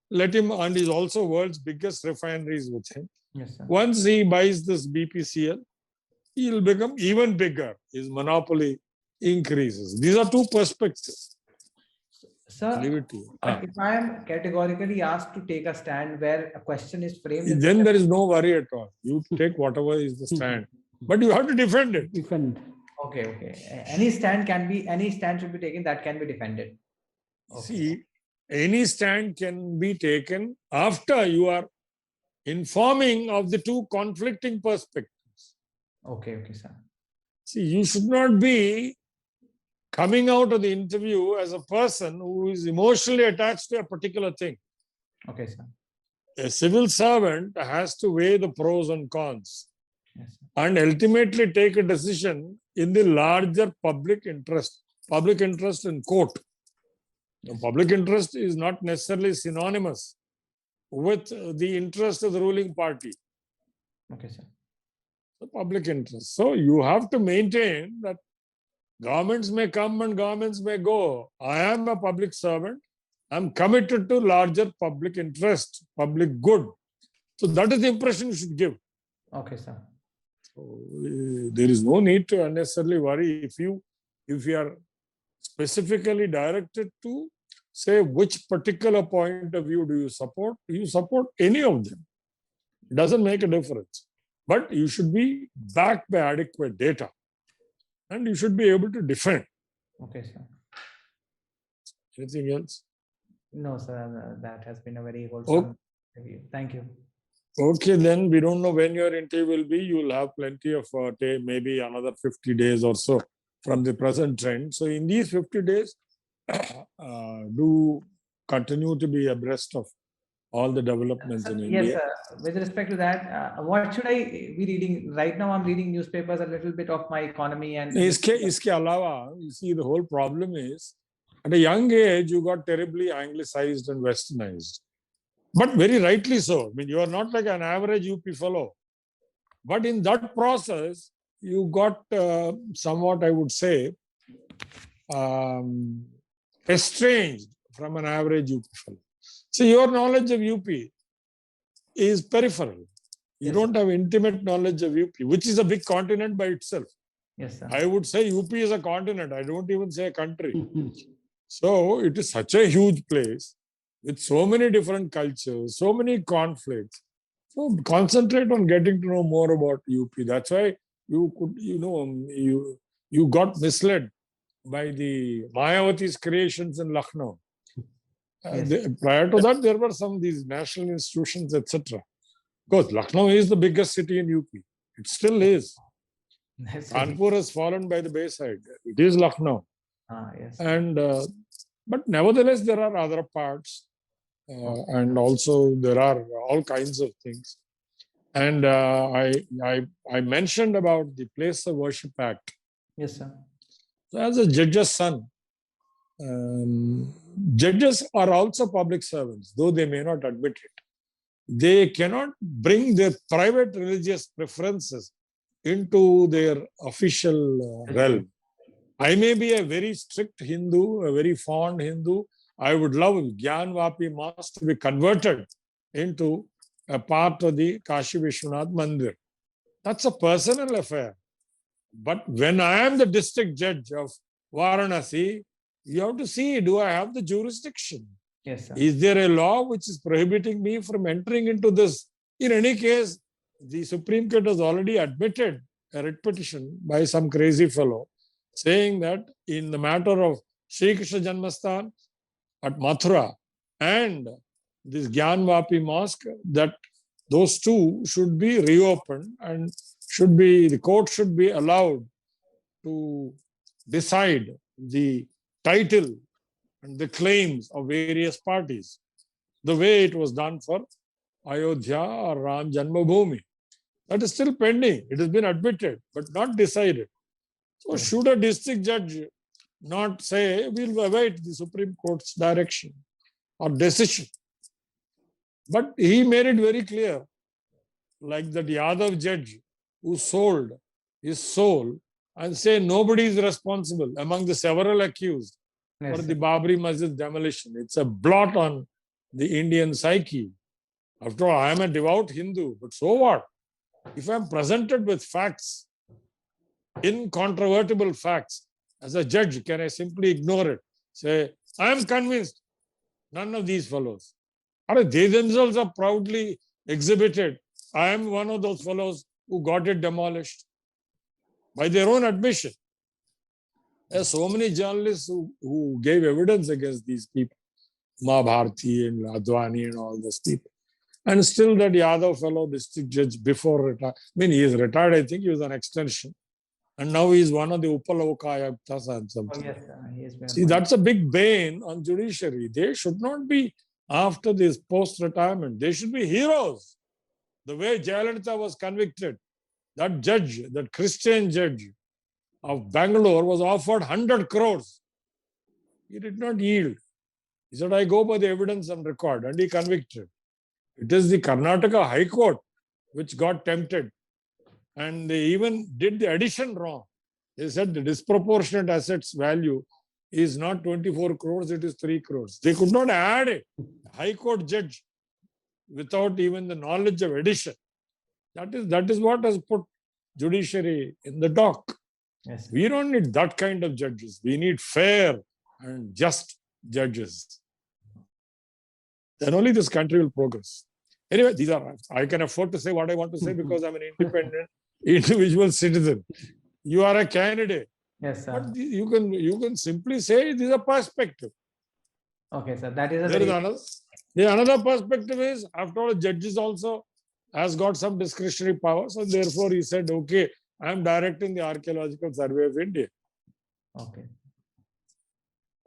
Let him, and he's also world's biggest refineries with him. Yes, sir. Once he buys this BPCL, he will become even bigger. His monopoly increases. These are two perspectives. Sir, Leave it to you. but if I am categorically asked to take a stand where a question is framed, in Then such there a- is no worry at all. You take whatever is the stand, but you have to defend it. Defend. Okay. Any stand should be taken that can be defended. Okay. See, any stand can be taken after you are informing of the two conflicting perspectives. Okay, sir. See, you should not be coming out of the interview as a person who is emotionally attached to a particular thing. Okay, sir. A civil servant has to weigh the pros and cons Yes, sir. and ultimately take a decision in the larger public interest in court. The public interest is not necessarily synonymous with the interest of the ruling party, Okay, sir. the public interest. So you have to maintain that governments may come and governments may go. I am a public servant. I'm committed to larger public interest, public good. So that is the impression you should give. Okay, sir. So, there is no need to unnecessarily worry if you are specifically directed to say which particular point of view do you support. You support any of them. It doesn't make a difference. But you should be backed by adequate data. And you should be able to defend. Okay, sir. Anything else? No, sir. That has been a very wholesome review. Thank you. Okay, then we don't know when your interview will be. You will have plenty of maybe another 50 days or so from the present trend. So in these 50 days, do continue to be abreast of all the developments Sir, in yes, India. sir. With respect to that, what should I be reading? Right now, I'm reading newspapers, a little bit of my economy and. Iske alawa, you see, the whole problem is at a young age, you got terribly anglicized and westernized. But very rightly so. I mean, you are not like an average UP fellow. But in that process, you got somewhat, I would say, estranged from an average UP fellow. So your knowledge of UP is peripheral. You Yes, don't have intimate knowledge of UP, which is a big continent by itself. Yes, sir. I would say UP is a continent. I don't even say a country. So it is such a huge place with so many different cultures, so many conflicts. So concentrate on getting to know more about UP. That's why you could, you got misled by the Mayawati's creations in Lucknow. Yes. Prior to that, there were some these national institutions, etc. Because Lucknow is the biggest city in UP. It still is. That's Kanpur has fallen by the wayside. It is Lucknow. yes. And but nevertheless, there are other parts, and also there are all kinds of things. And I mentioned about the Place of Worship Act. Yes, sir. So as a judge's son, judges are also public servants, though they may not admit it. They cannot bring their private religious preferences into their official realm. I may be a very strict Hindu, a very fond Hindu. I would love Gyanvapi Mosque to be converted into a part of the Kashi Vishwanath Mandir. That's a personal affair. But when I am the district judge of Varanasi, you have to see, do I have the jurisdiction? Yes, sir. Is there a law which is prohibiting me from entering into this? In any case, the Supreme Court has already admitted a writ petition by some crazy fellow saying that in the matter of Sri Krishna Janmasthan at Mathura and this Gyanvapi Mosque, that those two should be reopened and the court should be allowed to decide the title and the claims of various parties, the way it was done for Ayodhya or Ram Janmabhoomi. That is still pending. It has been admitted, but not decided. So should a district judge not say, we'll await the Supreme Court's direction or decision? But he made it very clear, like that Yadav judge who sold his soul and say nobody is responsible among the several accused for the Babri Masjid demolition. It's a blot on the Indian psyche. After all, I am a devout Hindu, but so what? If I am presented with facts, incontrovertible facts, as a judge, can I simply ignore it? Say, I am convinced none of these fellows. They themselves are proudly exhibited. I am one of those fellows who got it demolished by their own admission. There are so many journalists who gave evidence against these people, Mahabharati and Advani and all those people. And still that Yadav fellow district judge before retired, he is retired, I think he was an extension. And now he is one of the Upaloka Ayaptas and something. Oh, yes, sir. He has been See, that's a big bane on judiciary. They should not be after this post-retirement. They should be heroes. The way Jayalalitha was convicted, that judge, that Christian judge of Bangalore was offered 100 crores. He did not yield. He said, I go by the evidence and record, and he convicted. It is the Karnataka High Court which got tempted. And they even did the addition wrong. They said the disproportionate assets value is not 24 crores, it is 3 crores. They could not add it. High Court judge, without even the knowledge of addition. That is what has put judiciary in the dock. Yes. We don't need that kind of judges. We need fair and just judges. Then only this country will progress. Anyway, I can afford to say what I want to say because I'm an independent individual citizen. You are a candidate. Yes, sir. But you can simply say it is a perspective. Okay, sir. That is a There is another. Another perspective is, after all, judges also has got some discretionary powers, and therefore he said, okay, I am directing the Archaeological Survey of India. Okay.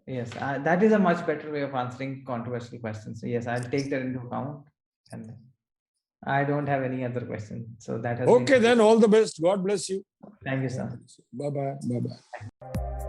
Yes, that is a much better way of answering controversial questions. So yes, I'll take that into account. And I don't have any other questions. So that has Okay, then all the best. God bless you. Thank you, sir. Bye-bye. Bye-bye.